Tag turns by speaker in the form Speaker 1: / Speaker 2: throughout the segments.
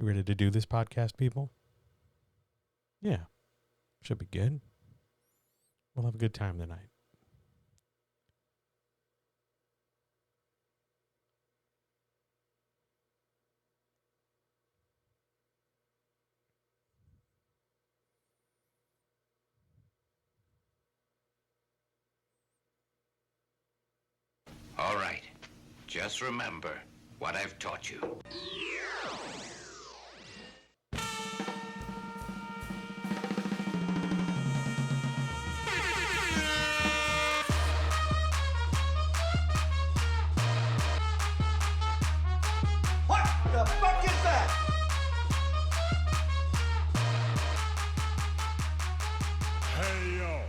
Speaker 1: You ready to do this podcast, people? Yeah. Should be good. We'll have a good time tonight.
Speaker 2: All right. Just remember what I've taught you.
Speaker 3: What the fuck is that?
Speaker 4: Hey, yo.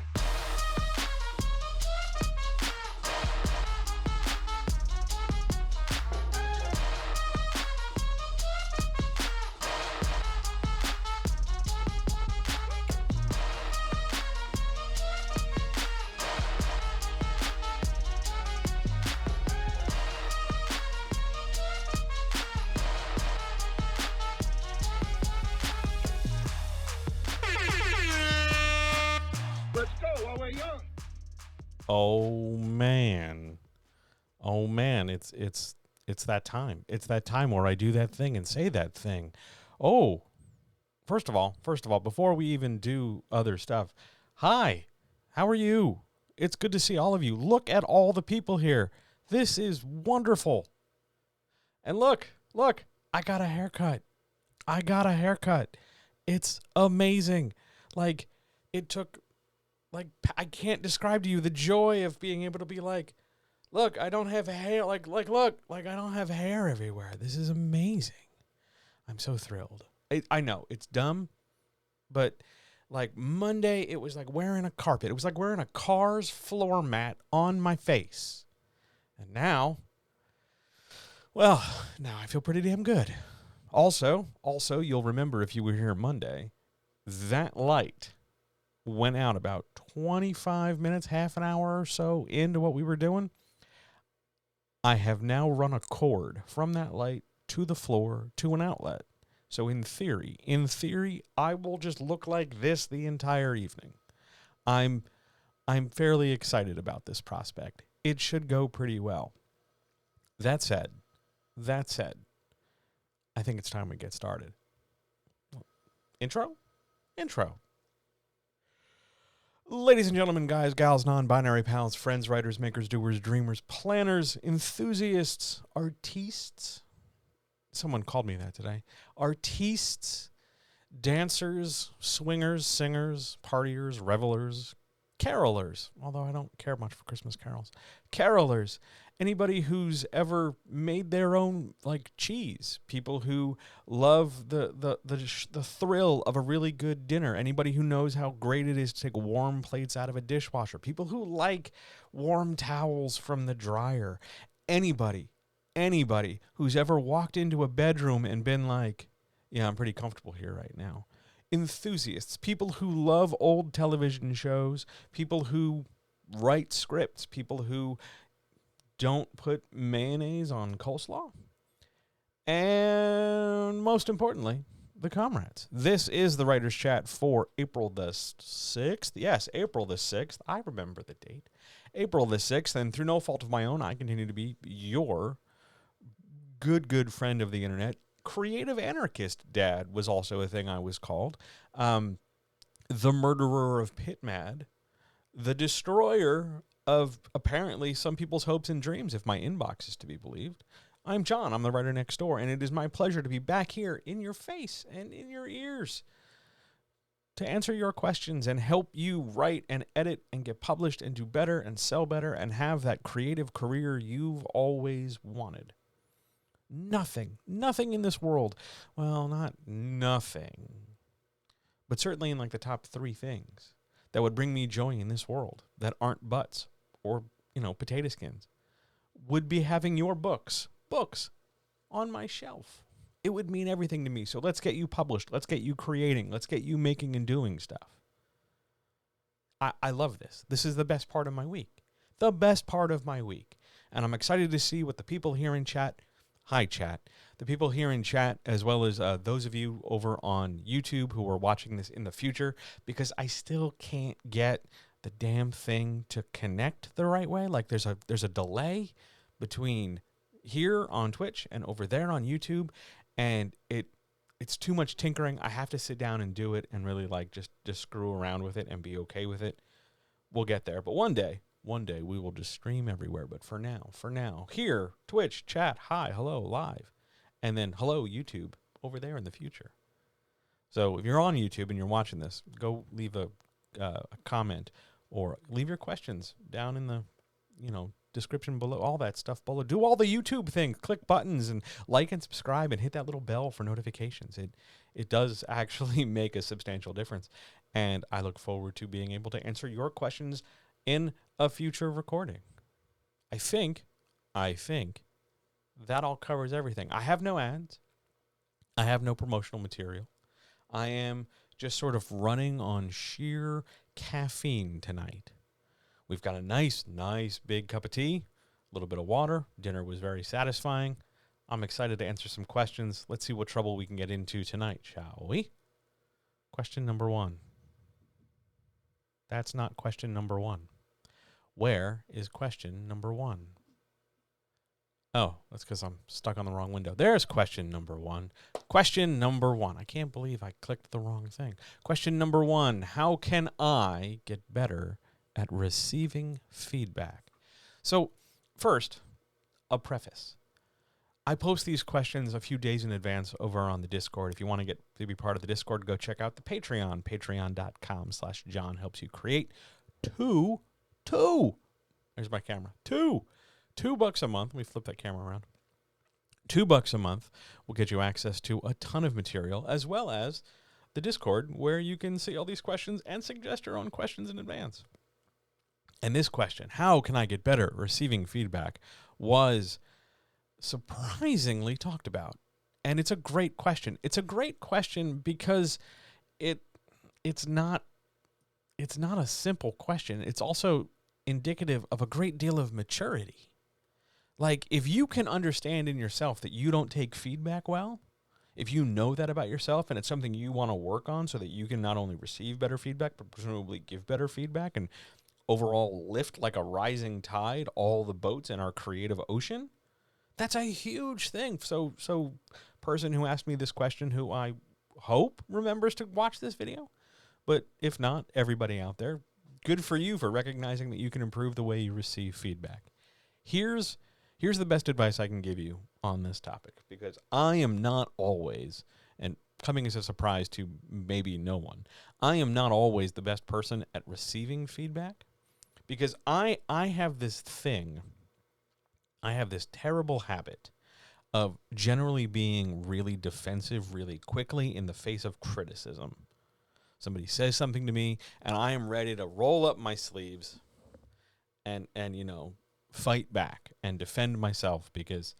Speaker 4: Let's go while we're young.
Speaker 1: Oh man. Oh man, it's that time. It's that time where I do that thing and say that thing. Oh, first of all, before we even do other stuff, hi. How are you? It's good to see all of you. Look at all the people here. This is wonderful. And look, I got a haircut. It's amazing. Like, it took, like, I can't describe to you the joy of being able to be like, look, I don't have hair. Look, I don't have hair everywhere. This is amazing. I'm so thrilled. I know, it's dumb, but like Monday, it was like wearing a carpet. It was like wearing a car's floor mat on my face. And now I feel pretty damn good. Also, you'll remember if you were here Monday, that light went out about 25 minutes, half an hour or so into what we were doing. I have now run a cord from that light to the floor to an outlet. So in theory, I will just look like this the entire evening. I'm fairly excited about this prospect. It should go pretty well. That said, I think it's time we get started. Intro. Ladies and gentlemen, guys, gals, non-binary pals, friends, writers, makers, doers, dreamers, planners, enthusiasts, artistes. Someone called me that today. Artistes, dancers, swingers, singers, partiers, revelers, carolers, although I don't care much for Christmas carols. Carolers, anybody who's ever made their own, like, cheese. People who love the thrill of a really good dinner. Anybody who knows how great it is to take warm plates out of a dishwasher. People who like warm towels from the dryer. Anybody who's ever walked into a bedroom and been like, yeah, I'm pretty comfortable here right now. Enthusiasts, people who love old television shows, people who write scripts, people who don't put mayonnaise on coleslaw, and most importantly, the comrades. This is the Writer's Chat for April the 6th. Yes, April the 6th. I remember the date. April the 6th, and through no fault of my own, I continue to be your good friend of the internet. Creative anarchist dad was also a thing I was called. The murderer of Pitmad. The destroyer of apparently some people's hopes and dreams, if my inbox is to be believed. I'm John. I'm the writer next door, and it is my pleasure to be back here in your face and in your ears to answer your questions and help you write and edit and get published and do better and sell better and have that creative career you've always wanted. Nothing in this world, well, not nothing, but certainly in like the top 3 things that would bring me joy in this world that aren't butts or, potato skins, would be having your books on my shelf. It would mean everything to me. So let's get you published. Let's get you creating. Let's get you making and doing stuff. I love this. This is the best part of my week. And I'm excited to see what the people here in chat. Hi, chat. The people here in chat, as well as those of you over on YouTube who are watching this in the future, because I still can't get the damn thing to connect the right way. Like there's a delay between here on Twitch and over there on YouTube, and it's too much tinkering. I have to sit down and do it and really like just screw around with it and be okay with it. We'll get there, but one day we will just stream everywhere. But for now, here, Twitch, chat, hi, hello, live, and then hello, YouTube, over there in the future. So if you're on YouTube and you're watching this, go leave a comment or leave your questions down in the, description below, all that stuff below. Do all the YouTube things, click buttons and like and subscribe and hit that little bell for notifications. It does actually make a substantial difference. And I look forward to being able to answer your questions in a future recording. I think that all covers everything. I have no ads. I have no promotional material. I am just sort of running on sheer caffeine tonight. We've got a nice big cup of tea, a little bit of water. Dinner was very satisfying. I'm excited to answer some questions. Let's see what trouble we can get into tonight, shall we? Question number 1. That's not question number 1. Where is question number 1? Oh, that's because I'm stuck on the wrong window. There's question number 1. Question number 1. I can't believe I clicked the wrong thing. Question number 1. How can I get better at receiving feedback? So, first, a preface. I post these questions a few days in advance over on the Discord. If you want to get to be part of the Discord, go check out the Patreon, patreon.com/John helps you create. Two, there's my camera. $2 a month. Let me flip that camera around. $2 a month will get you access to a ton of material, as well as the Discord, where you can see all these questions and suggest your own questions in advance. And this question, how can I get better at receiving feedback, was surprisingly talked about. And it's a great question. It's a great question because it's not a simple question. It's also indicative of a great deal of maturity. Like, if you can understand in yourself that you don't take feedback well, if you know that about yourself and it's something you want to work on so that you can not only receive better feedback, but presumably give better feedback and overall lift like a rising tide all the boats in our creative ocean, that's a huge thing. So person who asked me this question, who I hope remembers to watch this video, but if not, everybody out there, good for you for recognizing that you can improve the way you receive feedback. Here's the best advice I can give you on this topic, because I am not always, and coming as a surprise to maybe no one, I am not always the best person at receiving feedback, because I have this thing, I have this terrible habit of generally being really defensive really quickly in the face of criticism. Somebody says something to me, and I am ready to roll up my sleeves and fight back and defend myself, because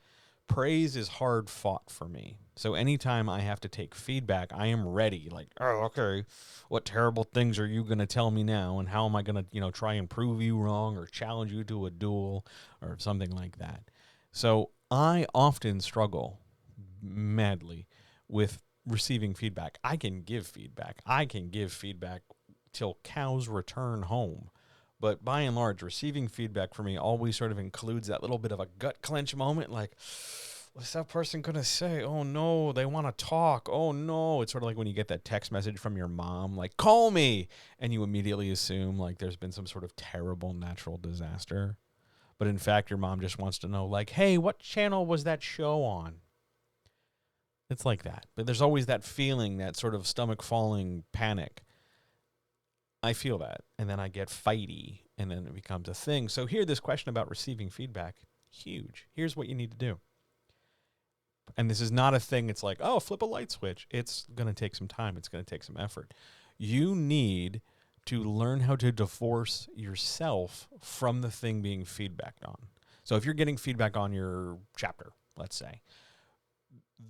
Speaker 1: praise is hard fought for me. So anytime I have to take feedback, I am ready. Like, oh, okay, what terrible things are you going to tell me now? And how am I going to, try and prove you wrong or challenge you to a duel or something like that? So I often struggle madly with receiving feedback. I can give feedback. Till cows return home. But by and large, receiving feedback for me always sort of includes that little bit of a gut clench moment, like, what's that person going to say? Oh, no, they want to talk. Oh, no. It's sort of like when you get that text message from your mom, like, call me. And you immediately assume, like, there's been some sort of terrible natural disaster. But in fact, your mom just wants to know, like, hey, what channel was that show on? It's like that. But there's always that feeling, that sort of stomach-falling panic. I feel that, and then I get fighty, and then it becomes a thing. So here, this question about receiving feedback, huge. Here's what you need to do. And this is not a thing, it's like, oh, flip a light switch. It's going to take some time. It's going to take some effort. You need to learn how to divorce yourself from the thing being feedbacked on. So if you're getting feedback on your chapter, let's say,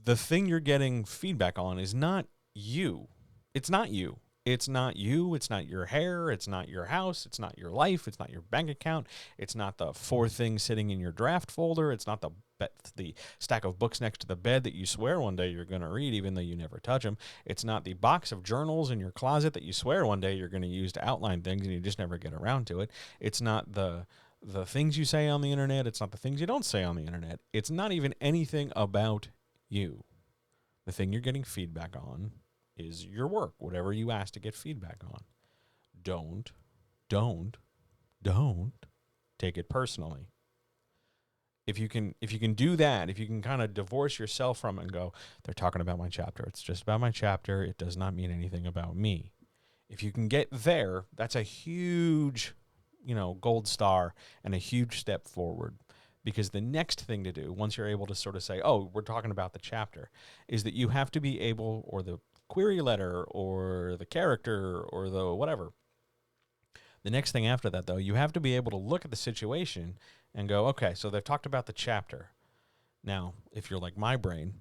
Speaker 1: the thing you're getting feedback on is not you. It's not you. It's not you. It's not your hair. It's not your house. It's not your life. It's not your bank account. It's not the 4 things sitting in your draft folder. It's not the stack of books next to the bed that you swear one day you're going to read, even though you never touch them. It's not the box of journals in your closet that you swear one day you're going to use to outline things and you just never get around to it. It's not the things you say on the internet. It's not the things you don't say on the internet. It's not even anything about you. The thing you're getting feedback on is your work, whatever you ask to get feedback on. Don't take it personally. If you can do that, if you can kind of divorce yourself from it and go, they're talking about my chapter. It's just about my chapter. It does not mean anything about me. If you can get there, that's a huge, gold star and a huge step forward. Because the next thing to do, once you're able to sort of say, oh, we're talking about the chapter, is that you have to be able, or the query letter, or the character, or the whatever. The next thing after that, though, you have to be able to look at the situation and go, okay, so they've talked about the chapter. Now, if you're like my brain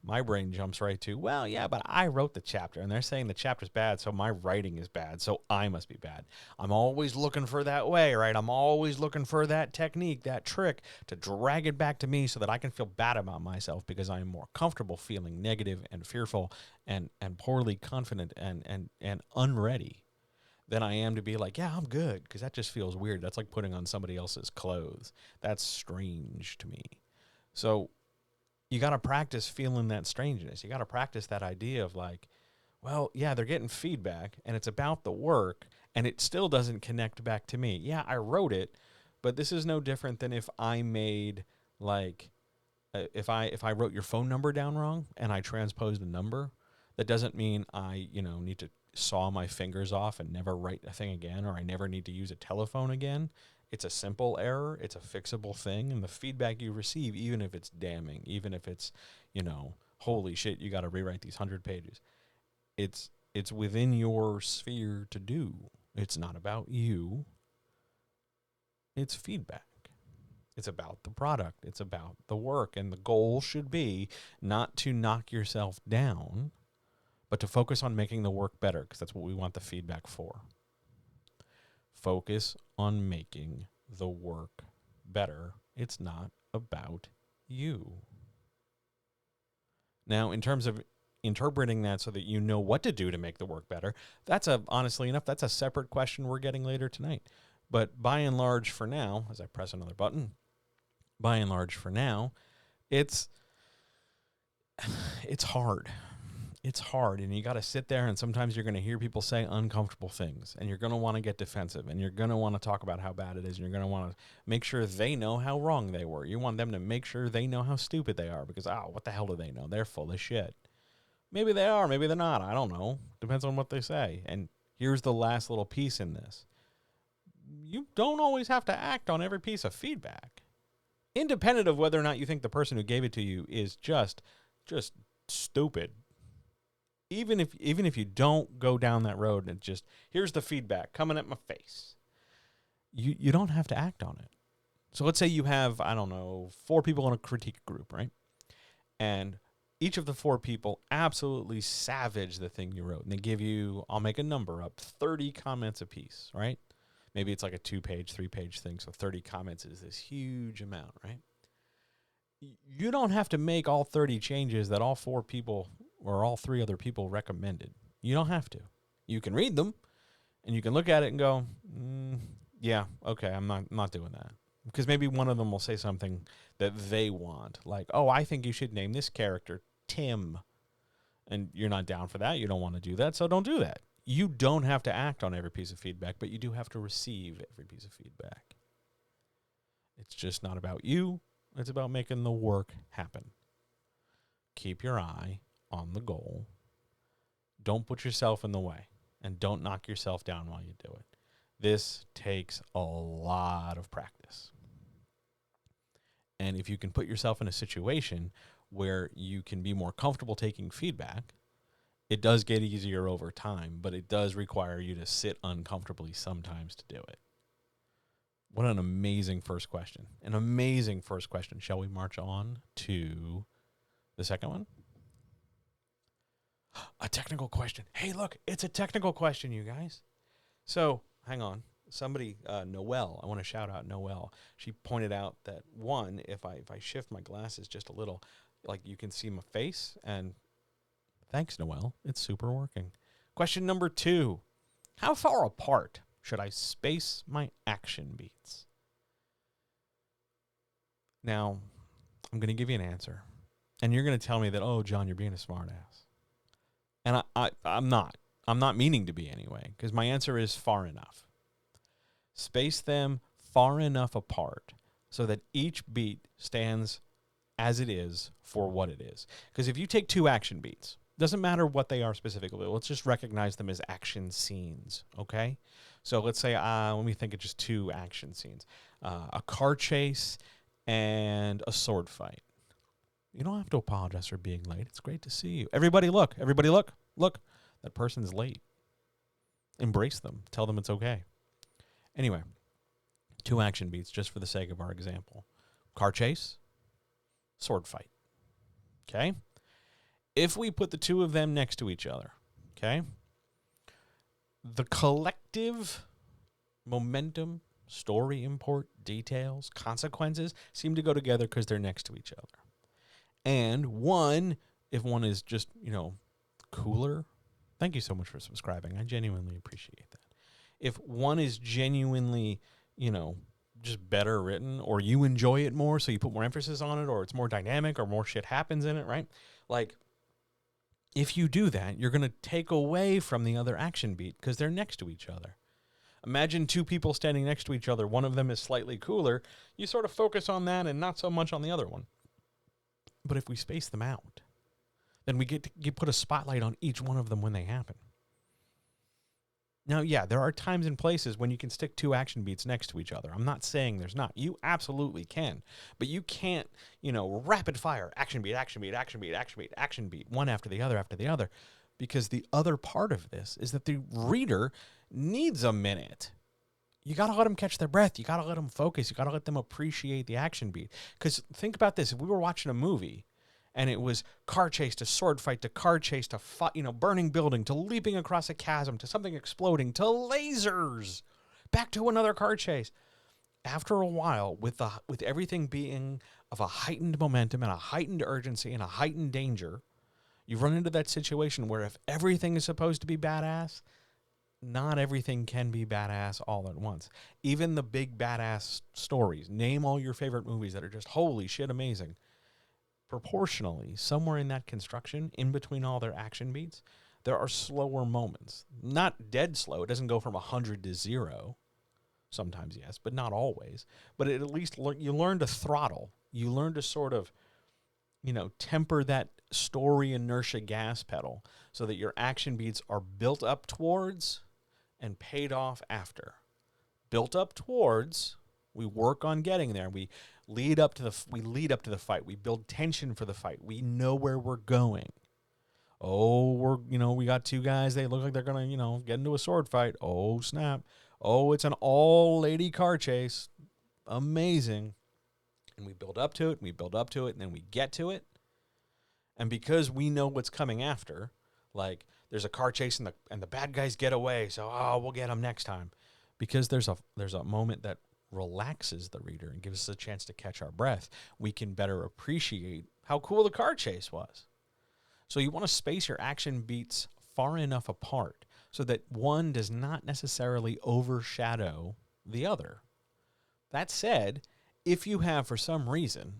Speaker 1: jumps right to, well, yeah, but I wrote the chapter, and they're saying the chapter's bad, so my writing is bad, so I must be bad. I'm always looking for that way, right? I'm always looking for that technique, that trick to drag it back to me so that I can feel bad about myself because I am more comfortable feeling negative and fearful and poorly confident and unready than I am to be like, yeah, I'm good, because that just feels weird. That's like putting on somebody else's clothes. That's strange to me. So you got to practice feeling that strangeness. You got to practice that idea of like, well, yeah, they're getting feedback and it's about the work and it still doesn't connect back to me. Yeah, I wrote it, but this is no different than if I made like, if I wrote your phone number down wrong and I transposed a number, that doesn't mean I, need to saw my fingers off and never write a thing again, or I never need to use a telephone again. It's a simple error. It's a fixable thing. And the feedback you receive, even if it's damning, even if it's, holy shit, you got to rewrite these 100 pages. It's within your sphere to do. It's not about you. It's feedback. It's about the product. It's about the work. And the goal should be not to knock yourself down, but to focus on making the work better, because that's what we want the feedback for. Focus on making the work better. It's not about you. Now, in terms of interpreting that so that you know what to do to make the work better, honestly enough, that's a separate question we're getting later tonight. But by and large for now, as I press another button, by and large for now, it's hard. It's hard, and you got to sit there, and sometimes you're going to hear people say uncomfortable things, and you're going to want to get defensive, and you're going to want to talk about how bad it is, and you're going to want to make sure they know how wrong they were. You want them to make sure they know how stupid they are, because, what the hell do they know? They're full of shit. Maybe they are, maybe they're not. I don't know. Depends on what they say. And here's the last little piece in this. You don't always have to act on every piece of feedback. Independent of whether or not you think the person who gave it to you is just stupid. Even if you don't go down that road and just, here's the feedback coming at my face, you don't have to act on it. So let's say you have, 4 people in a critique group, right? And each of the 4 people absolutely savage the thing you wrote. And they give you, I'll make a number up, 30 comments apiece, right? Maybe it's like a 2-page, 3-page thing. So 30 comments is this huge amount, right? You don't have to make all 30 changes that all 4 people or all 3 other people recommended. You don't have to. You can read them, and you can look at it and go, yeah, okay, I'm not doing that. Because maybe one of them will say something that they want, like, oh, I think you should name this character Tim. And you're not down for that. You don't want to do that, so don't do that. You don't have to act on every piece of feedback, but you do have to receive every piece of feedback. It's just not about you. It's about making the work happen. Keep your eye on the goal. Don't put yourself in the way, and don't knock yourself down while you do it. This takes a lot of practice. And if you can put yourself in a situation where you can be more comfortable taking feedback, it does get easier over time, but it does require you to sit uncomfortably sometimes to do it. What an amazing first question. An amazing first question. Shall we march on to the second one? A technical question. Hey, look, it's a technical question, you guys. So, hang on. Somebody, Noelle, I want to shout out Noelle. She pointed out that one, if I shift my glasses just a little, like you can see my face. And thanks, Noelle. It's super working. Question number 2. How far apart should I space my action beats? Now, I'm going to give you an answer. And you're going to tell me that, oh, John, you're being a smartass. And I'm not. I'm not meaning to be anyway, because my answer is far enough. Space them far enough apart so that each beat stands as it is for what it is. Because if you take 2 action beats, doesn't matter what they are specifically, let's just recognize them as action scenes, okay? So let's say, let me think of just 2 action scenes. A car chase and a sword fight. You don't have to apologize for being late. It's great to see you. Everybody look. Everybody look. Look. That person's late. Embrace them. Tell them it's okay. Anyway, 2 action beats just for the sake of our example. Car chase, sword fight. Okay? If we put the 2 of them next to each other, okay, the collective momentum, story import, details, consequences seem to go together because they're next to each other. And one, if one is just, cooler, thank you so much for subscribing. I genuinely appreciate that. If one is genuinely, just better written, or you enjoy it more, so you put more emphasis on it, or it's more dynamic, or more shit happens in it, right? Like, if you do that, you're going to take away from the other action beat because they're next to each other. Imagine 2 people standing next to each other. One of them is slightly cooler. You sort of focus on that and not so much on the other one. But if we space them out, then we get to put a spotlight on each one of them when they happen. Now, yeah, there are times and places when you can stick 2 action beats next to each other. I'm not saying there's not. You absolutely can. But you can't, rapid fire, action beat, action beat, action beat, action beat, action beat, one after the other. Because the other part of this is that the reader needs a minute. You got to let them catch their breath. You got to let them focus. You got to let them appreciate the action beat. Because think about this. If we were watching a movie and it was car chase to sword fight to car chase to burning building to leaping across a chasm to something exploding to lasers, back to another car chase. After a while, with everything being of a heightened momentum and a heightened urgency and a heightened danger, you run into that situation where if everything is supposed to be badass, not everything can be badass all at once. Even the big badass stories, name all your favorite movies that are just holy shit amazing. Proportionally, somewhere in that construction, in between all their action beats, there are slower moments. Not dead slow. It doesn't go from 100 to 0. Sometimes, yes, but not always. But at least you learn to throttle. You learn to sort of, temper that story inertia gas pedal so that your action beats are built up towards and paid off after. Built up towards, we work on getting there. We lead up to the fight. We build tension for the fight. We know where we're going. Oh, we got 2 guys. They look like they're going to, get into a sword fight. Oh, snap. Oh, it's an all-lady car chase. Amazing. And we build up to it, and then we get to it. And because we know what's coming after, like there's a car chase and the bad guys get away, so we'll get them next time. Because there's a moment that relaxes the reader and gives us a chance to catch our breath, we can better appreciate how cool the car chase was. So you want to space your action beats far enough apart so that one does not necessarily overshadow the other. That said, if you have, for some reason,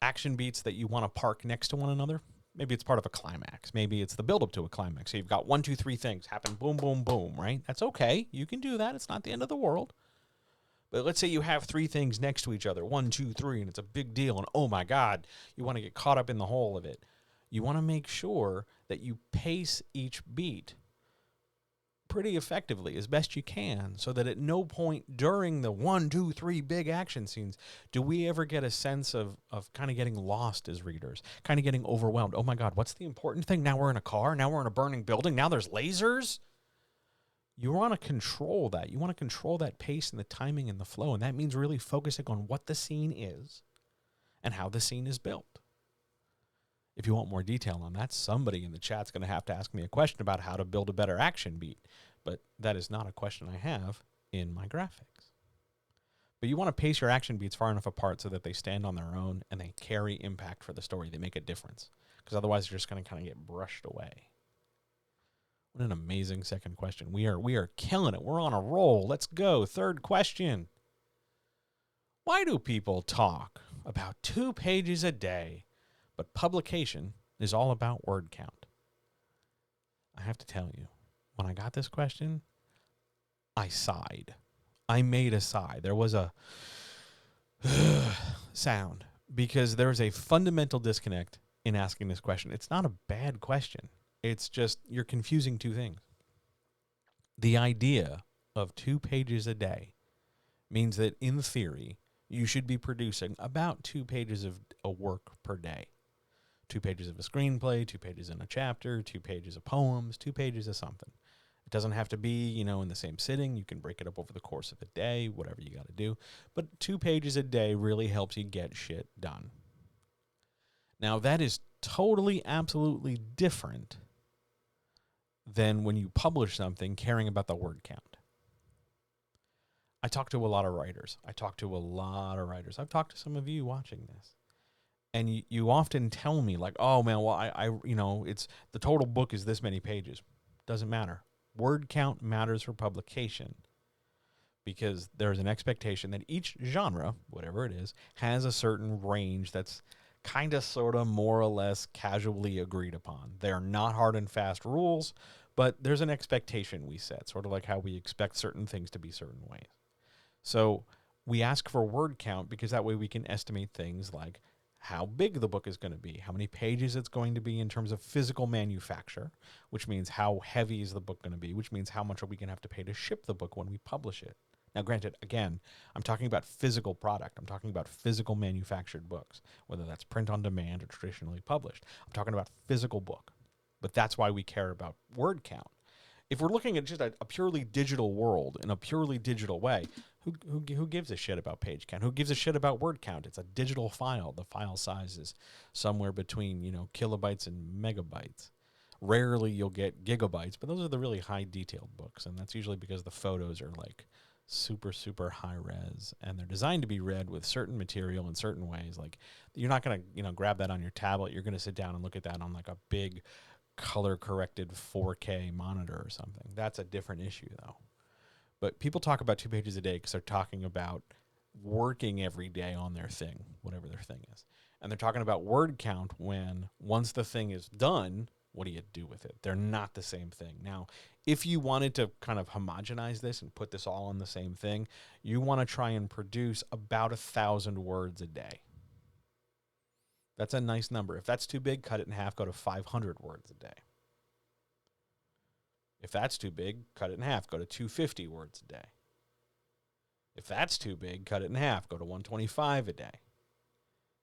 Speaker 1: action beats that you want to park next to one another, maybe it's part of a climax. Maybe it's the build-up to a climax. So you've got 1, 2, 3 things happen, boom, boom, boom, right? That's okay. You can do that. It's not the end of the world. But let's say you have 3 things next to each other, 1, 2, 3, and it's a big deal. And oh my God, you want to get caught up in the whole of it. You want to make sure that you pace each beat pretty effectively as best you can so that at no point during the 1, 2, 3 big action scenes do we ever get a sense of kind of getting lost as readers, kind of getting overwhelmed. Oh my God, what's the important thing? Now we're in a car. Now we're in a burning building. Now there's lasers. You want to control that. You want to control that pace and the timing and the flow. And that means really focusing on what the scene is and how the scene is built. If you want more detail on that, somebody in the chat's going to have to ask me a question about how to build a better action beat. But that is not a question I have in my graphics. But you want to pace your action beats far enough apart so that they stand on their own and they carry impact for the story. They make a difference. Because otherwise, you're just going to kind of get brushed away. What an amazing second question. We are killing it. We're on a roll. Let's go. Third question. Why do people talk about 2 pages a day, but publication is all about word count? I have to tell you, when I got this question, I sighed. I made a sigh. There was a sound because there is a fundamental disconnect in asking this question. It's not a bad question. It's just you're confusing 2 things. The idea of 2 pages a day means that in theory, you should be producing about 2 pages of a work per day. 2 pages of a screenplay, 2 pages in a chapter, 2 pages of poems, 2 pages of something. It doesn't have to be, in the same sitting. You can break it up over the course of the day, whatever you got to do. But 2 pages a day really helps you get shit done. Now, that is totally, absolutely different than when you publish something caring about the word count. I talk to a lot of writers. I've talked to some of you watching this. And you often tell me like, oh man, well, I it's the total book is this many pages. Doesn't matter. Word count matters for publication because there's an expectation that each genre, whatever it is, has a certain range that's kind of, sort of, more or less casually agreed upon. They are not hard and fast rules, but there's an expectation we set, sort of like how we expect certain things to be certain ways. So we ask for word count because that way we can estimate things like how big the book is going to be, how many pages it's going to be in terms of physical manufacture, which means how heavy is the book going to be, which means how much are we going to have to pay to ship the book when we publish it. Now, granted, again, I'm talking about physical product. I'm talking about physical manufactured books, whether that's print on demand or traditionally published. I'm talking about physical book. But that's why we care about word count. If we're looking at just a purely digital world in a purely digital way, who gives a shit about page count? Who gives a shit about word count? It's a digital file. The file size is somewhere between, kilobytes and megabytes. Rarely you'll get gigabytes, but those are the really high detailed books, and that's usually because the photos are like super, super high res, and they're designed to be read with certain material in certain ways. Like you're not going to, grab that on your tablet. You're going to sit down and look at that on like a big color corrected 4K monitor or something. That's a different issue though. But people talk about 2 pages a day because they're talking about working every day on their thing, whatever their thing is. And they're talking about word count when once the thing is done, what do you do with it? They're not the same thing. Now, if you wanted to kind of homogenize this and put this all on the same thing, you want to try and produce about 1,000 words a day. That's a nice number. If that's too big, cut it in half, go to 500 words a day. If that's too big, cut it in half, go to 250 words a day. If that's too big, cut it in half, go to 125 a day.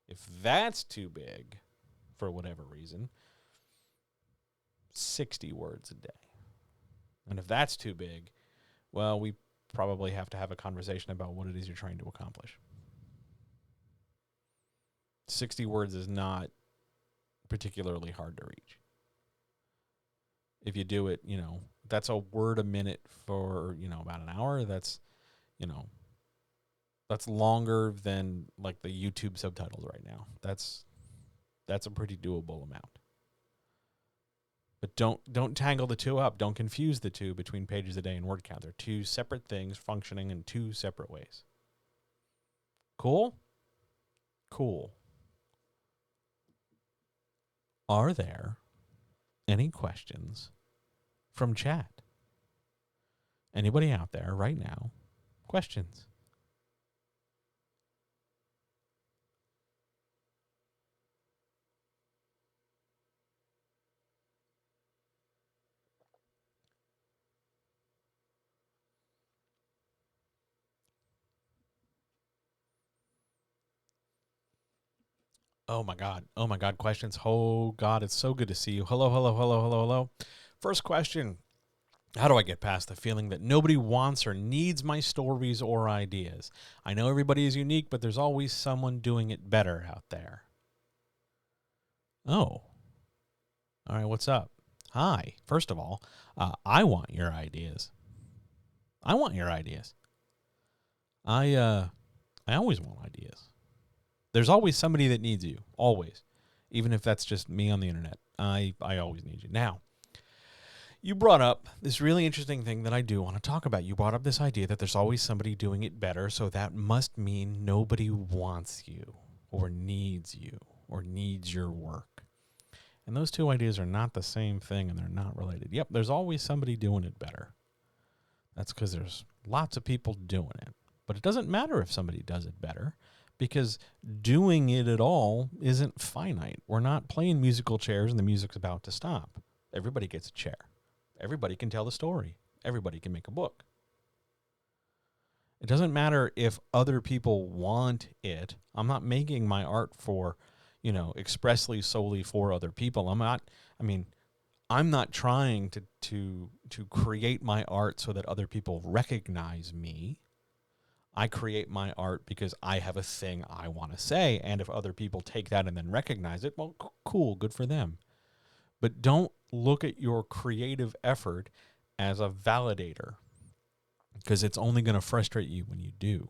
Speaker 1: If that's too big, for whatever reason, 60 words a day. And if that's too big, well, we probably have to have a conversation about what it is you're trying to accomplish. 60 words is not particularly hard to reach. If you do it, that's a word a minute for, about an hour. That's longer than like the YouTube subtitles right now. That's a pretty doable amount. But don't tangle the two up. Don't confuse the two between pages a day and word count. They're 2 separate things functioning in 2 separate ways. Cool? Cool. Are there any questions from chat? Anybody out there right now? Questions? Oh my God. Oh my God. Questions. Oh God, it's so good to see you. Hello, hello, hello, hello, hello. First question. How do I get past the feeling that nobody wants or needs my stories or ideas? I know everybody is unique, but there's always someone doing it better out there. Oh. All right, what's up? Hi. First of all, I want your ideas. I want your ideas. I always want ideas. There's always somebody that needs you. Always. Even if that's just me on the internet. I always need you. Now, you brought up this really interesting thing that I do want to talk about. You brought up this idea that there's always somebody doing it better, so that must mean nobody wants you or needs your work. And those two ideas are not the same thing, and they're not related. Yep, there's always somebody doing it better. That's because there's lots of people doing it. But it doesn't matter if somebody does it better, because doing it at all isn't finite. We're not playing musical chairs and the music's about to stop. Everybody gets a chair. Everybody can tell the story. Everybody can make a book. It doesn't matter if other people want it. I'm not making my art for, expressly solely for other people. I'm not trying to create my art so that other people recognize me. I create my art because I have a thing I want to say, and if other people take that and then recognize it, well, cool, good for them. But don't look at your creative effort as a validator, because it's only going to frustrate you when you do.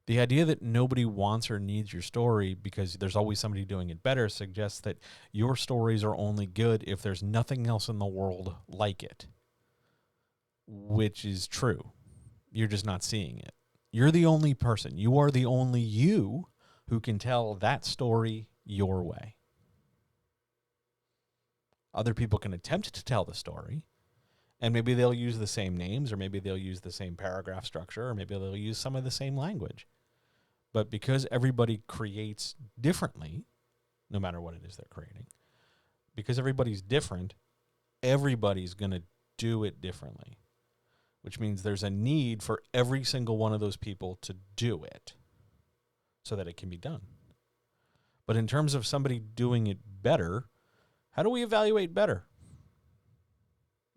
Speaker 1: The idea that nobody wants or needs your story because there's always somebody doing it better suggests that your stories are only good if there's nothing else in the world like it, which is true. You're just not seeing it. You're the only person. You are the only you who can tell that story your way. Other people can attempt to tell the story, and maybe they'll use the same names, or maybe they'll use the same paragraph structure, or maybe they'll use some of the same language. But because everybody creates differently, no matter what it is they're creating, because everybody's different, everybody's going to do it differently, which means there's a need for every single one of those people to do it so that it can be done. But in terms of somebody doing it better, how do we evaluate better?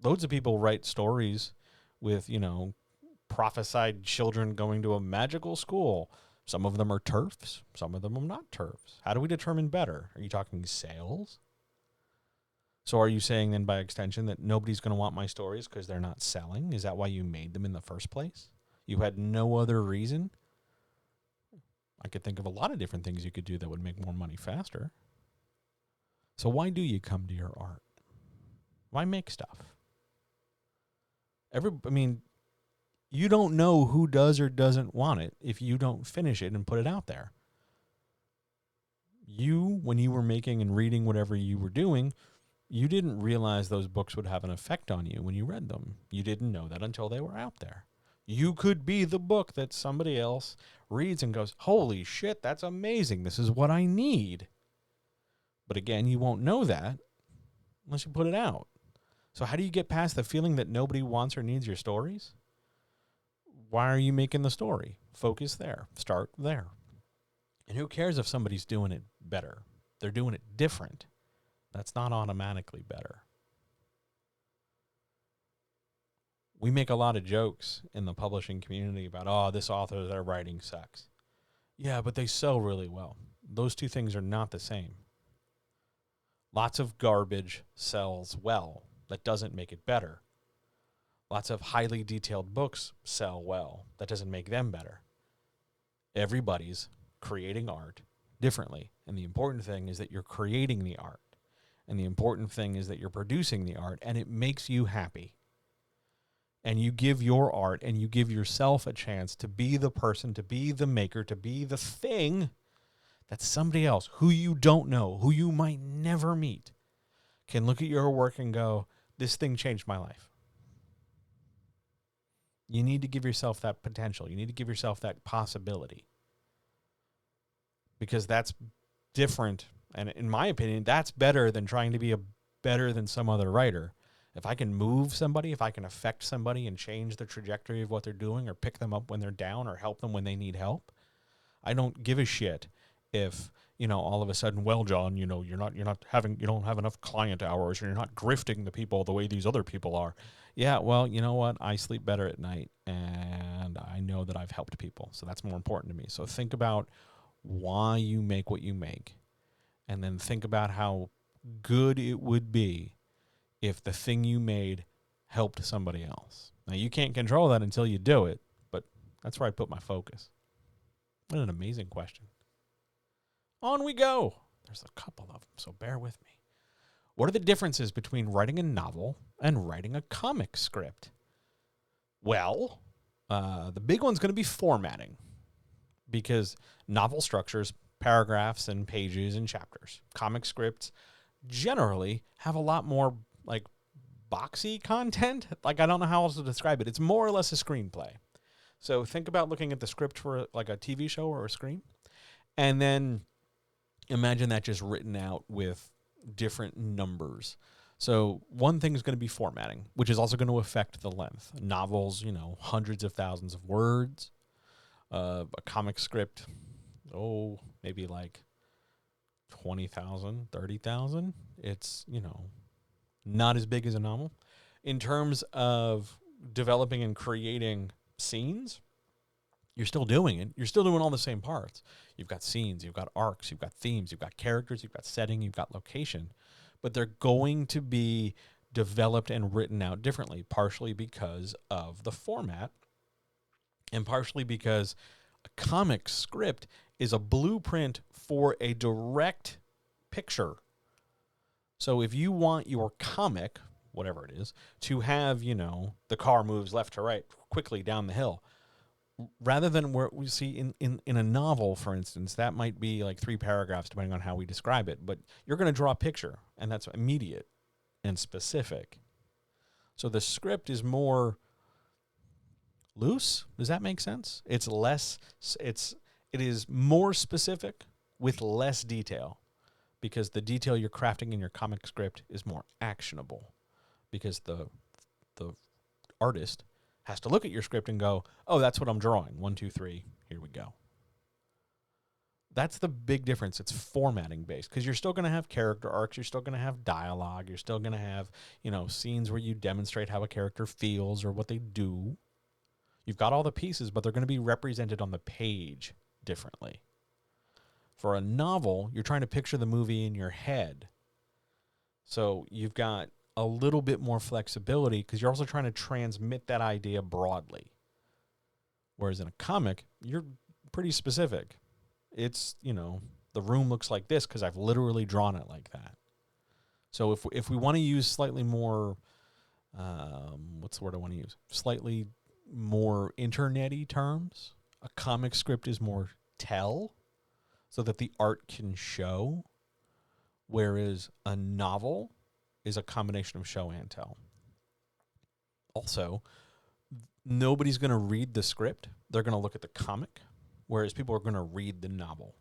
Speaker 1: Loads of people write stories with, prophesied children going to a magical school. Some of them are TERFs. Some of them are not TERFs. How do we determine better? Are you talking sales? So are you saying then by extension that nobody's going to want my stories because they're not selling? Is that why you made them in the first place? You had no other reason? I could think of a lot of different things you could do that would make more money faster. So why do you come to your art? Why make stuff? You don't know who does or doesn't want it if you don't finish it and put it out there. When you were making and reading whatever you were doing, you didn't realize those books would have an effect on you when you read them. You didn't know that until they were out there. You could be the book that somebody else reads and goes, holy shit, that's amazing. This is what I need. But again, you won't know that unless you put it out. So how do you get past the feeling that nobody wants or needs your stories? Why are you making the story? Focus there. Start there. And who cares if somebody's doing it better? They're doing it different. That's not automatically better. We make a lot of jokes in the publishing community about, this author, their writing sucks. Yeah, but they sell really well. Those two things are not the same. Lots of garbage sells well. That doesn't make it better. Lots of highly detailed books sell well. That doesn't make them better. Everybody's creating art differently. And the important thing is that you're creating the art. And the important thing is that you're producing the art and it makes you happy. And you give your art and you give yourself a chance to be the person, to be the maker, to be the thing that somebody else who you don't know, who you might never meet, can look at your work and go, this thing changed my life. You need to give yourself that potential. You need to give yourself that possibility. Because that's different. And in my opinion, that's better than trying to be better than some other writer. If I can move somebody, if I can affect somebody and change the trajectory of what they're doing or pick them up when they're down or help them when they need help, I don't give a shit if, all of a sudden, well, John, you don't have enough client hours or you're not grifting the people the way these other people are. Yeah, well, you know what? I sleep better at night and I know that I've helped people. So that's more important to me. So think about why you make what you make and then think about how good it would be if the thing you made helped somebody else. Now, you can't control that until you do it, but that's where I put my focus. What an amazing question. On we go. There's a couple of them, so bear with me. What are the differences between writing a novel and writing a comic script? Well, the big one's going to be formatting, because novel structures, paragraphs and pages and chapters. Comic scripts generally have a lot more like boxy content. Like, I don't know how else to describe it. It's more or less a screenplay. So think about looking at the script for like a TV show or a screen, and then imagine that just written out with different numbers. So one thing is going to be formatting, which is also going to affect the length. Novels, hundreds of thousands of words. A comic script, maybe like 20,000, 30,000. It's, not as big as a novel. In terms of developing and creating scenes, you're still doing it. You're still doing all the same parts. You've got scenes, you've got arcs, you've got themes, you've got characters, you've got setting, you've got location. But they're going to be developed and written out differently, partially because of the format and partially because a comic script is a blueprint for a direct picture. So if you want your comic, whatever it is, to have, the car moves left to right quickly down the hill, rather than where we see in a novel, for instance, that might be like 3 paragraphs depending on how we describe it, but you're going to draw a picture, and that's immediate and specific. So the script is more loose. Does that make sense? It is more specific with less detail, because the detail you're crafting in your comic script is more actionable, because the artist has to look at your script and go, oh, that's what I'm drawing. 1, 2, 3, here we go. That's the big difference. It's formatting based, because you're still going to have character arcs. You're still going to have dialogue. You're still going to have, scenes where you demonstrate how a character feels or what they do. You've got all the pieces, but they're going to be represented on the page differently. For a novel, you're trying to picture the movie in your head. So you've got a little bit more flexibility, because you're also trying to transmit that idea broadly. Whereas in a comic, you're pretty specific. It's, the room looks like this because I've literally drawn it like that. So if we want to use slightly more, what's the word I want to use? Slightly more internet-y terms, a comic script is more tell, so that the art can show, whereas a novel is a combination of show and tell. Also, nobody's going to read the script. They're going to look at the comic, whereas people are going to read the novel.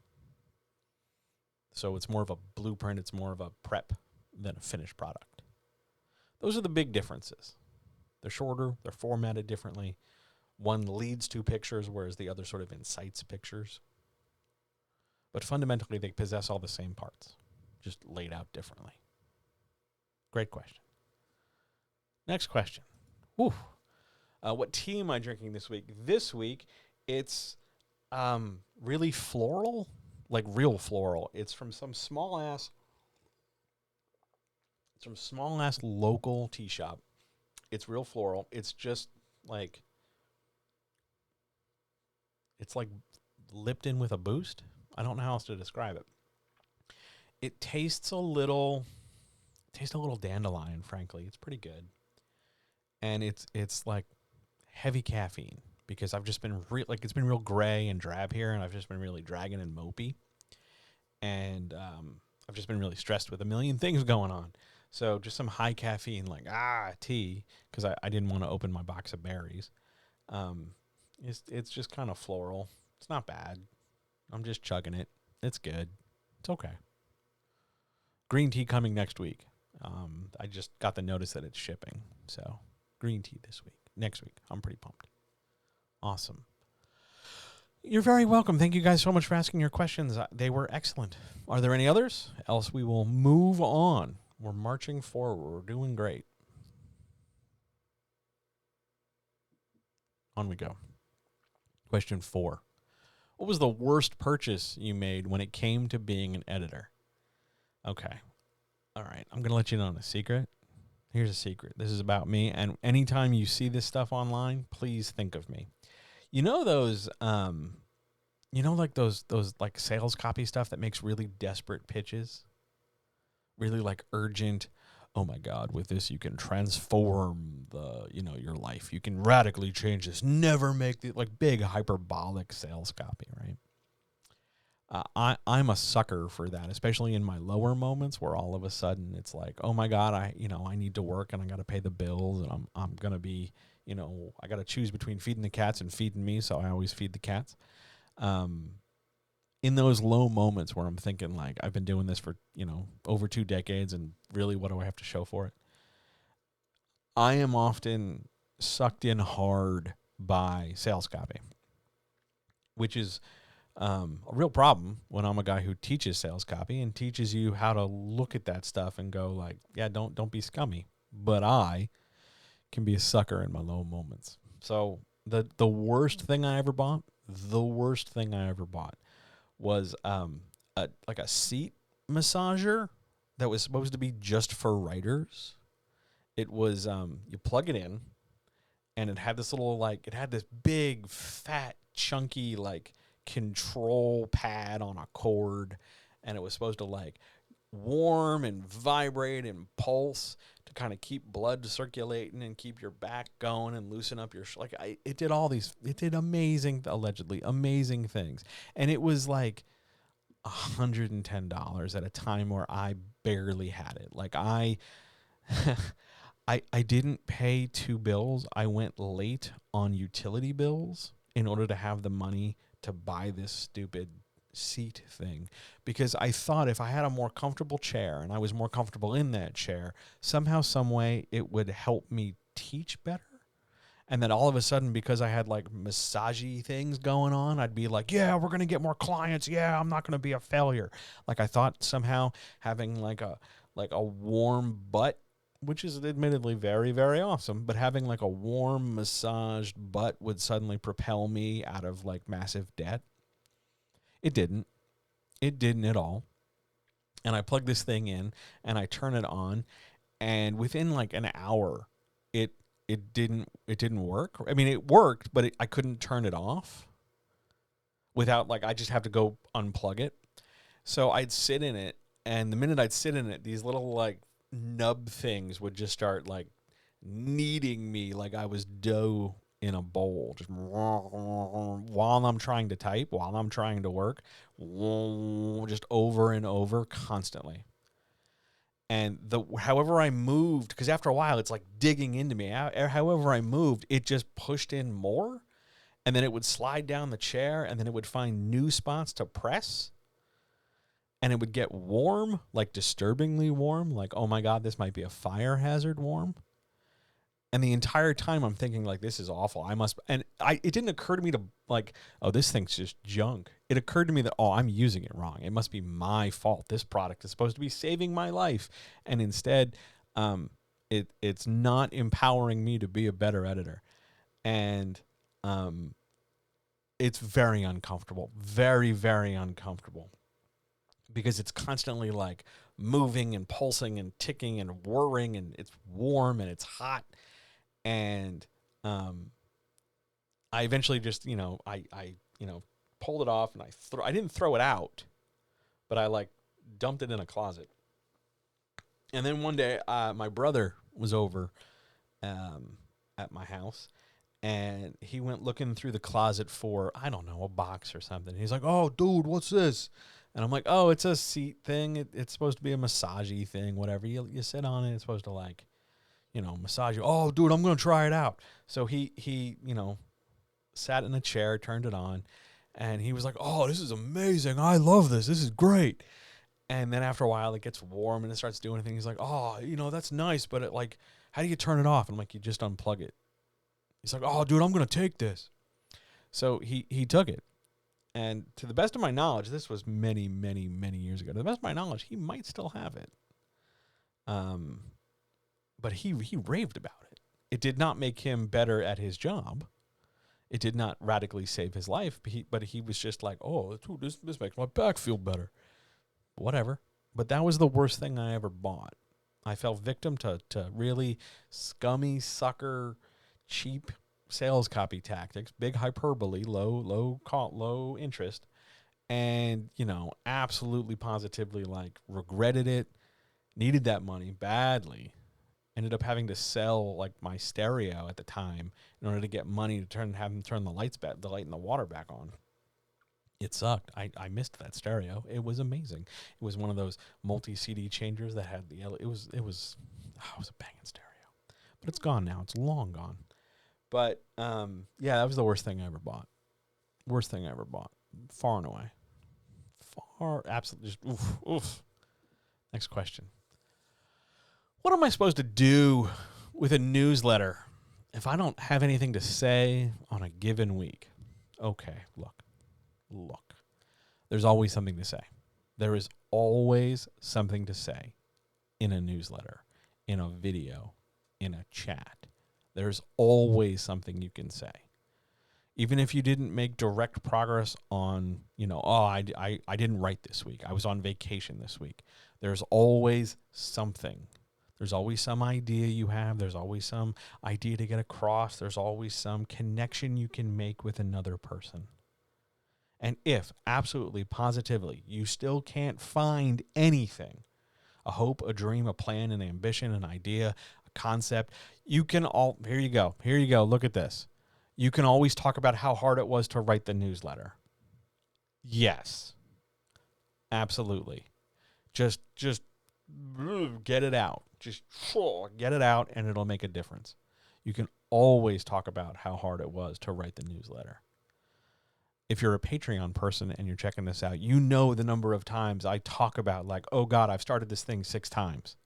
Speaker 1: So it's more of a blueprint. It's more of a prep than a finished product. Those are the big differences. They're shorter. They're formatted differently. One leads to pictures, whereas the other sort of incites pictures. But fundamentally, they possess all the same parts, just laid out differently. Great question. Next question. Whew. What tea am I drinking this week? This week, it's really floral, like real floral. It's from some small ass local tea shop. It's real floral. It's just like, it's like Lipton with a boost. I don't know how else to describe it. It tastes a little dandelion, frankly. It's pretty good. And it's like heavy caffeine, because I've just been it's been real gray and drab here, and I've just been really dragging and mopey. And I've just been really stressed with a million things going on. So just some high caffeine, tea, because I didn't want to open my box of berries. It's just kind of floral. It's not bad. I'm just chugging it. It's good. It's okay. Green tea coming next week. I just got the notice that it's shipping. So green tea next week. I'm pretty pumped. Awesome. You're very welcome. Thank you guys so much for asking your questions. They were excellent. Are there any others? Else we will move on. We're marching forward. We're doing great. On we go. Question 4. What was the worst purchase you made when it came to being an editor? Okay. All right. I'm going to let you know a secret. Here's a secret. This is about me. And anytime you see this stuff online, please think of me. You know those, like those like sales copy stuff that makes really desperate pitches? Really like urgent. Oh my God, with this you can transform your life. You can radically change this. Never make the like big hyperbolic sales copy, right? I'm a sucker for that, especially in my lower moments where all of a sudden it's like, oh my God, I need to work and I got to pay the bills and I'm gonna be, I got to choose between feeding the cats and feeding me, so I always feed the cats. In those low moments where I'm thinking like I've been doing this for over 2 decades and really what do I have to show for it? I am often sucked in hard by sales copy, which is a real problem when I'm a guy who teaches sales copy and teaches you how to look at that stuff and go like, yeah, don't be scummy. But I can be a sucker in my low moments. So the worst thing I ever bought, was a seat massager that was supposed to be just for writers. It was you plug it in, and it had this big fat chunky like control pad on a cord, and it was supposed to like warm and vibrate and pulse to kind of keep blood circulating and keep your back going and loosen up your it did allegedly amazing things, and it was like $110 at a time where I barely had it. Like I I didn't pay 2 bills. I went late on utility bills in order to have the money to buy this stupid seat thing, because I thought if I had a more comfortable chair and I was more comfortable in that chair, somehow, some way it would help me teach better. And then all of a sudden, because I had like massagey things going on, I'd be like, yeah, we're going to get more clients. Yeah, I'm not going to be a failure. Like I thought somehow having like a warm butt, which is admittedly very, very awesome, but having like a warm massaged butt would suddenly propel me out of like massive debt. It didn't. It didn't at all. And I plug this thing in and I turn it on, and within like an hour, it didn't work. I mean, it worked, but I couldn't turn it off without I just have to go unplug it. So I'd sit in it, and the minute I'd sit in it, these little like nub things would just start like kneading me like I was dough in a bowl, just while I'm trying to type, while I'm trying to work, just over and over constantly. And however I moved, because after a while it's like digging into me. However I moved, it just pushed in more, and then it would slide down the chair, and then it would find new spots to press, and it would get warm, like disturbingly warm, like, oh my God, this might be a fire hazard warm. And the entire time I'm thinking like, this is awful. It didn't occur to me to like, oh, this thing's just junk. It occurred to me that, oh, I'm using it wrong. It must be my fault. This product is supposed to be saving my life. And instead, it's not empowering me to be a better editor. And it's very uncomfortable, very, very uncomfortable, because it's constantly like moving and pulsing and ticking and whirring, and it's warm and it's hot. And I eventually just, I pulled it off, and I didn't throw it out, but I like dumped it in a closet. And then one day, my brother was over at my house, and he went looking through the closet for, I don't know, a box or something. He's like, oh, dude, what's this? And I'm like, oh, it's a seat thing. It's supposed to be a massagey thing, whatever. You sit on it. It's supposed to like, massage you. Oh, dude, I'm going to try it out. So he sat in a chair, turned it on, and he was like, oh, this is amazing. I love this. This is great. And then after a while, it gets warm and it starts doing things. He's like, oh, that's nice, but it like, how do you turn it off? And I'm like, you just unplug it. He's like, oh, dude, I'm going to take this. So he took it. And to the best of my knowledge, this was many, many, many years ago. To the best of my knowledge, he might still have it. But he raved about it. It did not make him better at his job. It did not radically save his life. But he was just like, oh, dude, this makes my back feel better. Whatever. But that was the worst thing I ever bought. I fell victim to really scummy, sucker, cheap sales copy tactics, big hyperbole, low interest, and, absolutely positively, regretted it, needed that money badly, ended up having to sell, my stereo at the time in order to get money to have them turn the light and the water back on. It sucked. I missed that stereo. It was amazing. It was one of those multi-CD changers that had it was a banging stereo. But it's gone now. It's long gone. But, that was the worst thing I ever bought. Worst thing I ever bought. Far and away. Absolutely, just oof. Next question. What am I supposed to do with a newsletter if I don't have anything to say on a given week? Okay, look. There's always something to say. There is always something to say in a newsletter, in a video, in a chat. There's always something you can say. Even if you didn't make direct progress on, I didn't write this week. I was on vacation this week. There's always something. There's always some idea you have. There's always some idea to get across. There's always some connection you can make with another person. And if, absolutely, positively, you still can't find anything, a hope, a dream, a plan, an ambition, an idea, a concept, here you go, look at this. You can always talk about how hard it was to write the newsletter. Yes, absolutely. Just get it out. Just get it out, and it'll make a difference. You can always talk about how hard it was to write the newsletter. If you're a Patreon person and you're checking this out, you know the number of times I talk about oh God, I've started this thing 6 times.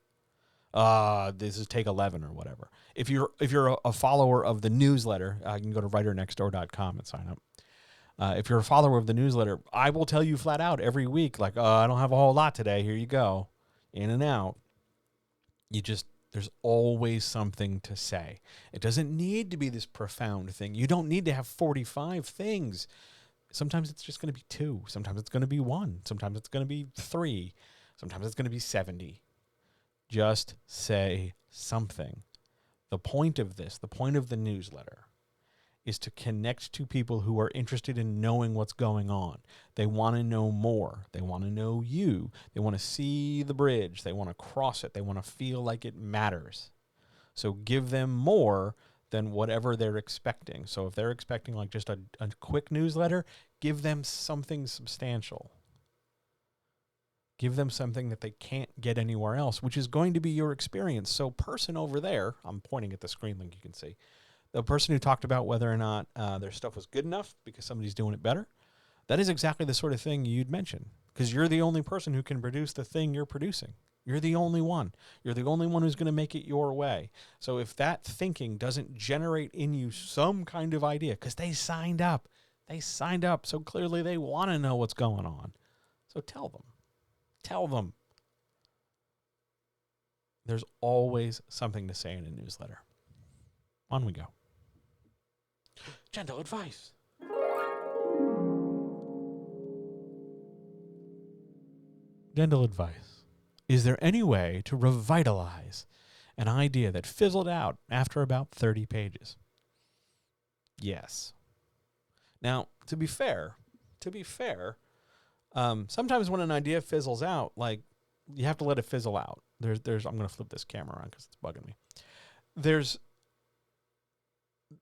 Speaker 1: This is take 11 or whatever. If you're a follower of the newsletter, you can go to writernextdoor.com and sign up. If you're a follower of the newsletter, I will tell you flat out every week, I don't have a whole lot today. Here you go. In and out. There's always something to say. It doesn't need to be this profound thing. You don't need to have 45 things. Sometimes it's just going to be 2. Sometimes it's going to be 1. Sometimes it's going to be 3. Sometimes it's going to be 70. Just say something. The point of the newsletter, is to connect to people who are interested in knowing what's going on. They want to know more. They want to know you. They want to see the bridge. They want to cross it. They want to feel like it matters. So give them more than whatever they're expecting. So if they're expecting just a quick newsletter, give them something substantial. Give them something that they can't get anywhere else, which is going to be your experience. So person over there, I'm pointing at the screen link you can see, the person who talked about whether or not their stuff was good enough because somebody's doing it better, that is exactly the sort of thing you'd mention, because you're the only person who can produce the thing you're producing. You're the only one. You're the only one who's going to make it your way. So if that thinking doesn't generate in you some kind of idea, because they signed up, so clearly they want to know what's going on. So tell them. There's always something to say in a newsletter. On we go. Gentle advice. Gentle advice. Is there any way to revitalize an idea that fizzled out after about 30 pages? Yes. Now, to be fair, sometimes when an idea fizzles out, you have to let it fizzle out. I'm going to flip this camera around because it's bugging me.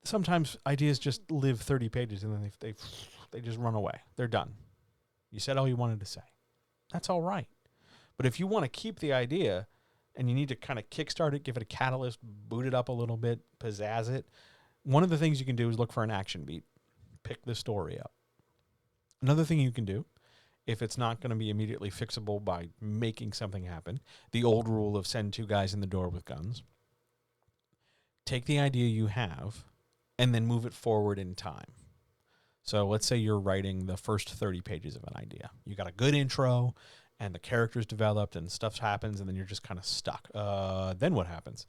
Speaker 1: Sometimes ideas just live 30 pages and then they just run away. They're done. You said all you wanted to say. That's all right. But if you want to keep the idea and you need to kind of kickstart it, give it a catalyst, boot it up a little bit, pizzazz it, one of the things you can do is look for an action beat. Pick the story up. Another thing you can do, if it's not going to be immediately fixable by making something happen, the old rule of send 2 guys in the door with guns, take the idea you have and then move it forward in time. So let's say you're writing the first 30 pages of an idea. You got a good intro and the character's developed and stuff happens and then you're just kind of stuck. Then what happens?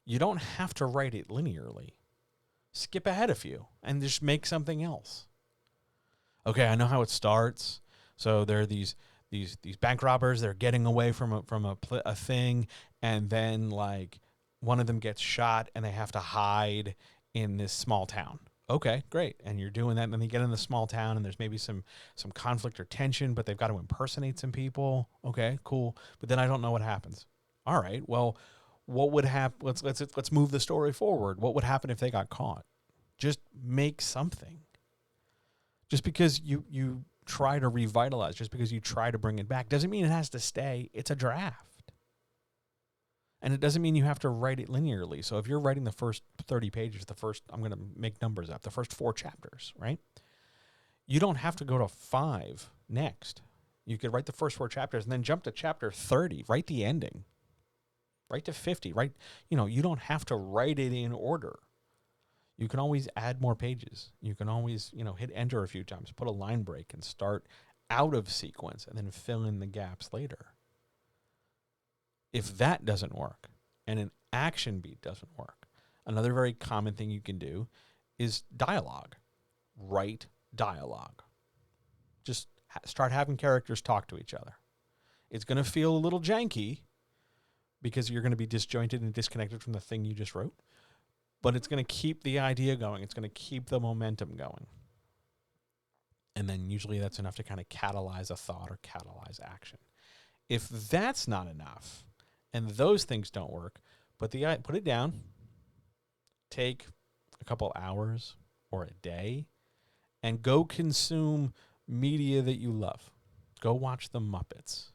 Speaker 1: You don't have to write it linearly. Skip ahead a few and just make something else. Okay, I know how it starts. So there are these these bank robbers, they're getting away from a thing, and then like one of them gets shot and they have to hide in this small town. Okay, great. And you're doing that, and then they get in the small town, and there's maybe some conflict or tension, but they've got to impersonate some people. Okay, cool. But then I don't know what happens. All right, well, what would happen? Let's move the story forward. What would happen if they got caught? Just make something. Just because you try to revitalize, just because you try to bring it back, doesn't mean it has to stay. It's a draft. And it doesn't mean you have to write it linearly. So if you're writing the first 30 pages, I'm going to make numbers up, the first 4 chapters, right? You don't have to go to 5 next. You could write the first 4 chapters and then jump to chapter 30, write the ending, write to 50, right? You don't have to write it in order. You can always add more pages. You can always, hit enter a few times, put a line break and start out of sequence and then fill in the gaps later. If that doesn't work and an action beat doesn't work, another very common thing you can do is dialogue. Write dialogue. Just start having characters talk to each other. It's going to feel a little janky because you're going to be disjointed and disconnected from the thing you just wrote, but it's going to keep the idea going. It's going to keep the momentum going. And then usually that's enough to kind of catalyze a thought or catalyze action. If that's not enough, and those things don't work, put it down, take a couple hours or a day, and go consume media that you love. Go watch the Muppets.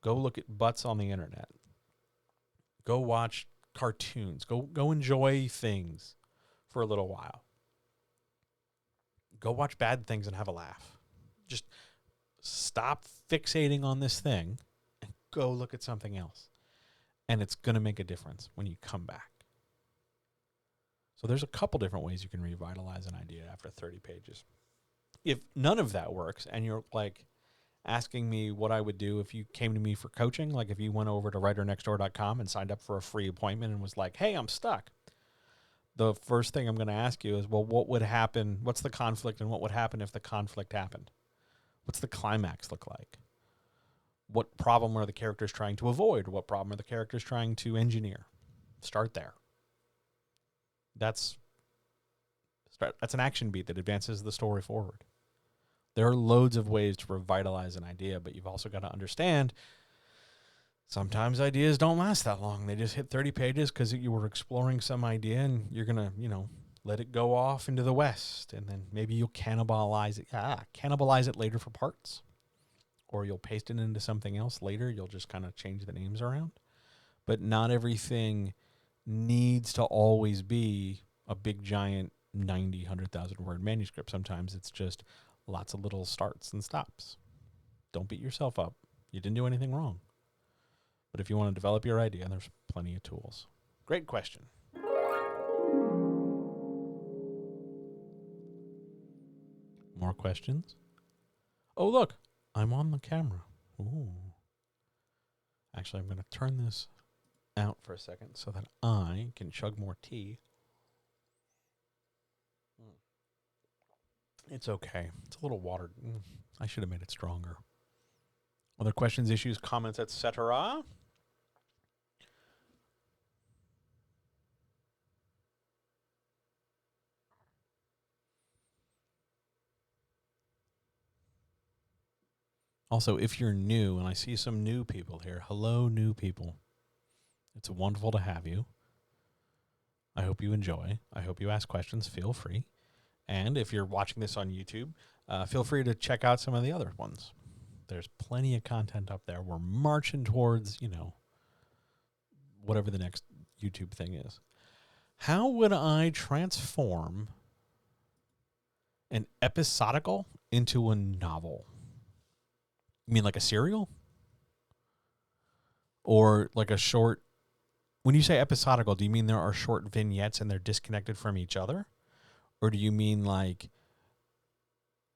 Speaker 1: Go look at butts on the internet. Go watch cartoons. Go enjoy things for a little while. Go watch bad things and have a laugh. Just stop fixating on this thing and go look at something else. And it's going to make a difference when you come back. So there's a couple different ways you can revitalize an idea after 30 pages. If none of that works and you're like asking me what I would do if you came to me for coaching, like if you went over to writernextdoor.com and signed up for a free appointment and was like, hey, I'm stuck. The first thing I'm going to ask you is, well, what would happen? What's the conflict and what would happen if the conflict happened? What's the climax look like? What problem are the characters trying to avoid? What problem are the characters trying to engineer? Start there. That's an action beat that advances the story forward. There are loads of ways to revitalize an idea, but you've also got to understand sometimes ideas don't last that long. They just hit 30 pages because you were exploring some idea and you're going to, let it go off into the west. And then maybe you'll cannibalize it later for parts. Or you'll paste it into something else later. You'll just kind of change the names around. But not everything needs to always be a big, giant 90, 100,000 word manuscript. Sometimes it's just lots of little starts and stops. Don't beat yourself up. You didn't do anything wrong. But if you want to develop your idea, there's plenty of tools. Great question. More questions? Oh, look. I'm on the camera. Ooh. Actually, I'm going to turn this out for a second so that I can chug more tea. It's okay. It's a little watered. I should have made it stronger. Other questions, issues, comments, etc.? Also, if you're new, and I see some new people here, hello, new people. It's wonderful to have you. I hope you enjoy. I hope you ask questions. Feel free. And if you're watching this on YouTube, feel free to check out some of the other ones. There's plenty of content up there. We're marching towards, whatever the next YouTube thing is. How would I transform an episodical into a novel? You mean like a serial? Or like a short... When you say episodical, do you mean there are short vignettes and they're disconnected from each other? Or do you mean like...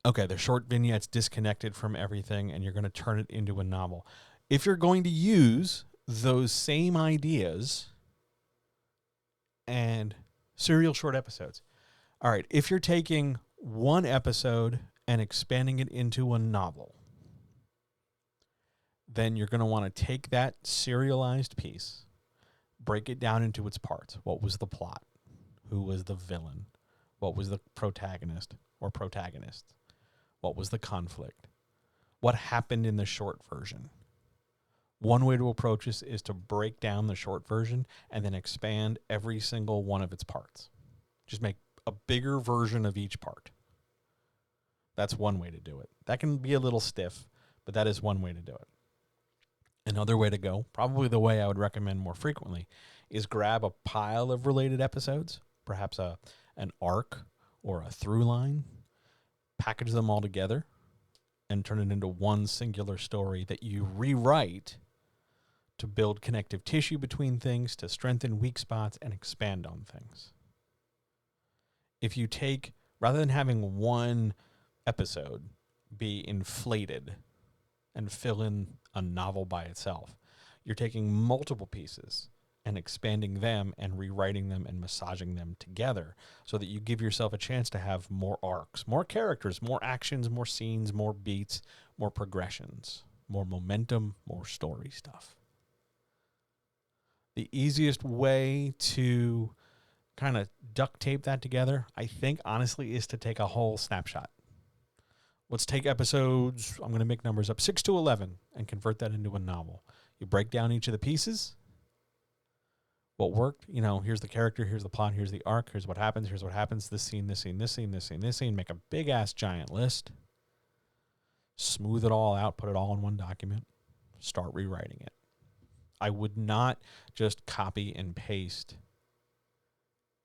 Speaker 1: Okay, they're short vignettes disconnected from everything and you're going to turn it into a novel. If you're going to use those same ideas and serial short episodes. All right, if you're taking one episode and expanding it into a novel, then you're going to want to take that serialized piece, break it down into its parts. What was the plot? Who was the villain? What was the protagonist or protagonists? What was the conflict? What happened in the short version? One way to approach this is to break down the short version and then expand every single one of its parts. Just make a bigger version of each part. That's one way to do it. That can be a little stiff, but that is one way to do it. Another way to go, probably the way I would recommend more frequently, is grab a pile of related episodes, perhaps an arc or a through line, package them all together, and turn it into one singular story that you rewrite to build connective tissue between things, to strengthen weak spots, and expand on things. If you take, rather than having one episode be inflated and fill in a novel by itself, you're taking multiple pieces and expanding them and rewriting them and massaging them together so that you give yourself a chance to have more arcs, more characters, more actions, more scenes, more beats, more progressions, more momentum, more story stuff. The easiest way to kind of duct tape that together, I think, honestly, is to take a whole snapshot. Let's take episodes, I'm going to make numbers up, 6 to 11, and convert that into a novel. You break down each of the pieces. What worked, here's the character, here's the plot, here's the arc, here's what happens, this scene, this scene, this scene, this scene, this scene. Make a big-ass giant list. Smooth it all out, put it all in one document. Start rewriting it. I would not just copy and paste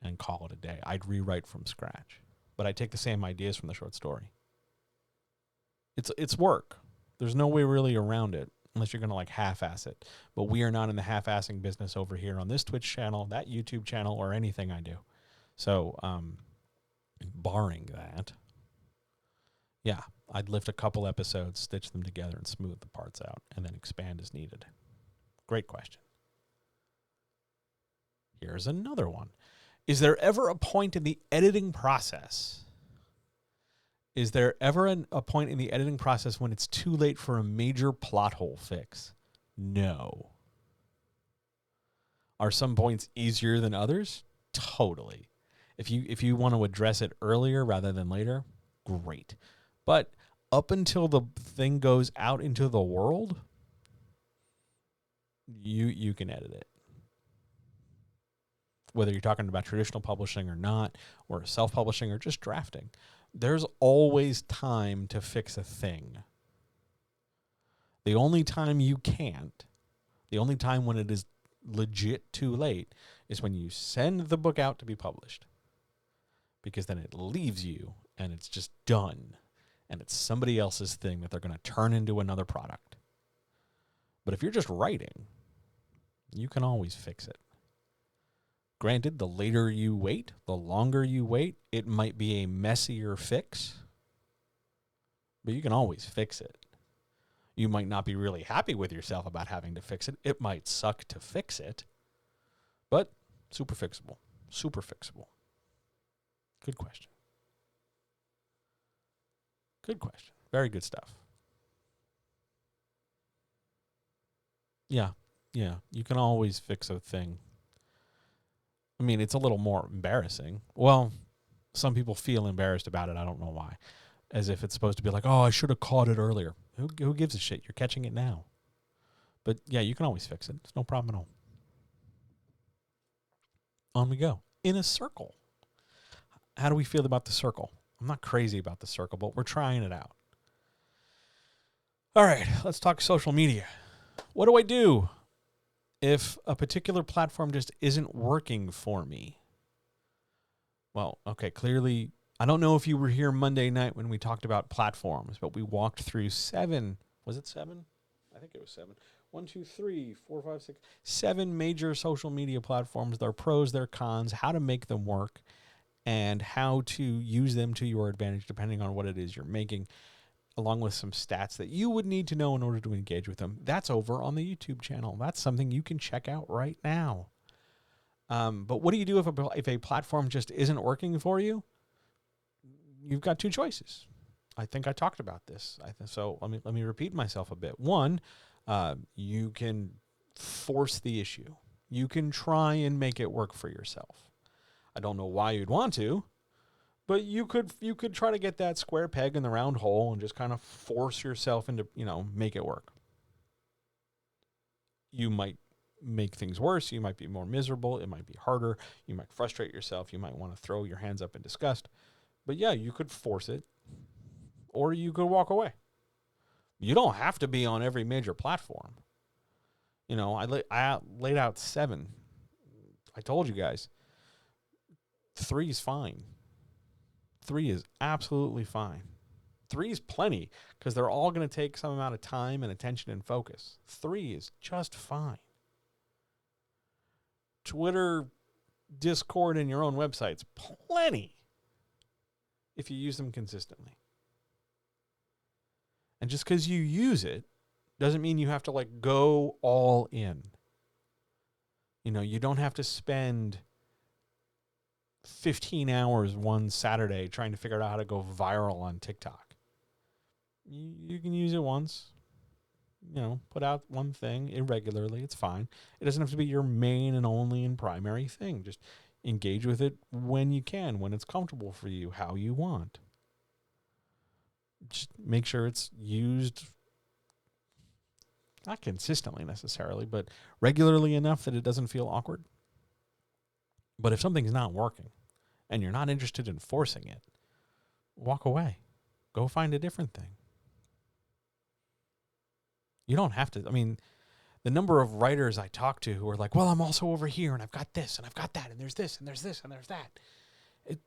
Speaker 1: and call it a day. I'd rewrite from scratch. But I take the same ideas from the short story. It's work. There's no way really around it unless you're going to like half-ass it. But we are not in the half-assing business over here on this Twitch channel, that YouTube channel, or anything I do. So, barring that, yeah, I'd lift a couple episodes, stitch them together, and smooth the parts out, and then expand as needed. Great question. Here's another one. Is there ever a point in the editing process? Is there ever a point in the editing process when it's too late for a major plot hole fix? No. Are some points easier than others? Totally. If you want to address it earlier rather than later, great. But up until the thing goes out into the world, you can edit it. Whether you're talking about traditional publishing or not, or self-publishing or just drafting, there's always time to fix a thing. The only time you can't, the only time when it is legit too late, is when you send the book out to be published. Because then it leaves you and it's just done. And it's somebody else's thing that they're going to turn into another product. But if you're just writing, you can always fix it. Granted, the later you wait, the longer you wait, it might be a messier fix, but you can always fix it. You might not be really happy with yourself about having to fix it. It might suck to fix it, but super fixable. Super fixable. Good question. Good question. Very good stuff. Yeah, you can always fix a thing. I mean, it's a little more embarrassing. Well, some people feel embarrassed about it. I don't know why. As if it's supposed to be like, oh, I should have caught it earlier. Who gives a shit? You're catching it now. But yeah, you can always fix it. It's no problem at all. On we go. In a circle. How do we feel about the circle? I'm not crazy about the circle, but we're trying it out. All right, let's talk social media. What do I do if a particular platform just isn't working for me? Well, okay, clearly, I don't know if you were here Monday night when we talked about platforms, but we walked through 7. Was it 7? I think it was 7. 1, 2, 3, 4, 5, 6, 7 major social media platforms, their pros, their cons, how to make them work, and how to use them to your advantage depending on what it is you're making, along with some stats that you would need to know in order to engage with them. That's over on the YouTube channel. That's something you can check out right now. But what do you do if a platform just isn't working for you? You've got 2 choices. I think I talked about this. So let me repeat myself a bit. One, you can force the issue. You can try and make it work for yourself. I don't know why you'd want to, but you could try to get that square peg in the round hole and just kind of force yourself into, make it work. You might make things worse. You might be more miserable. It might be harder. You might frustrate yourself. You might want to throw your hands up in disgust. But yeah, you could force it, or you could walk away. You don't have to be on every major platform. I laid out 7. I told you guys, 3 is fine. 3 is absolutely fine. 3 is plenty because they're all going to take some amount of time and attention and focus. 3 is just fine. Twitter, Discord, and your own websites, plenty if you use them consistently. And just because you use it doesn't mean you have to go all in. You don't have to spend 15 hours one Saturday trying to figure out how to go viral on TikTok. You can use it once, put out one thing irregularly. It's fine. It doesn't have to be your main and only and primary thing. Just engage with it when you can, when it's comfortable for you, how you want. Just make sure it's used, not consistently necessarily, but regularly enough that it doesn't feel awkward. But if something's not working and you're not interested in forcing it, walk away. Go find a different thing. You don't have to. The number of writers I talk to who are like, well, I'm also over here and I've got this and I've got that and there's this and there's this and there's that. It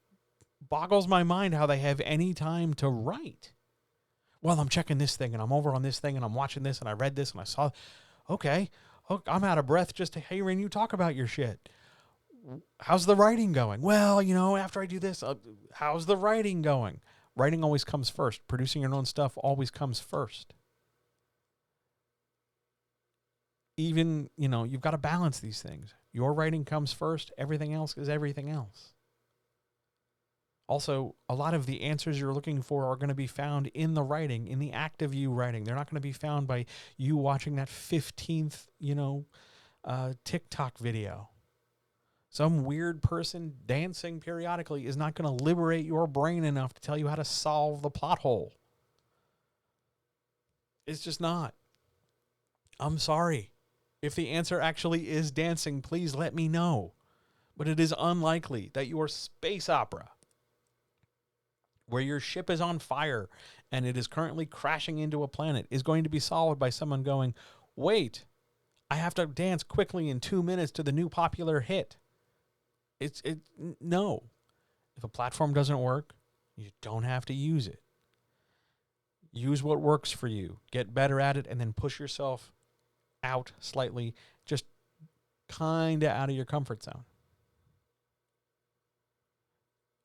Speaker 1: boggles my mind how they have any time to write. Well, I'm checking this thing and I'm over on this thing and I'm watching this and I read this and I saw. Okay, I'm out of breath just hearing you talk about your shit. How's the writing going? Well, after I do this, how's the writing going? Writing always comes first. Producing your own stuff always comes first. Even, you've got to balance these things. Your writing comes first. Everything else is everything else. Also, a lot of the answers you're looking for are going to be found in the writing, in the act of you writing. They're not going to be found by you watching that 15th, TikTok video. Some weird person dancing periodically is not going to liberate your brain enough to tell you how to solve the plot hole. It's just not. I'm sorry. If the answer actually is dancing, please let me know. But it is unlikely that your space opera, where your ship is on fire and it is currently crashing into a planet, is going to be solved by someone going, wait, I have to dance quickly in 2 minutes to the new popular hit. No. If a platform doesn't work, you don't have to use it. Use what works for you. Get better at it and then push yourself out slightly, just kind of out of your comfort zone.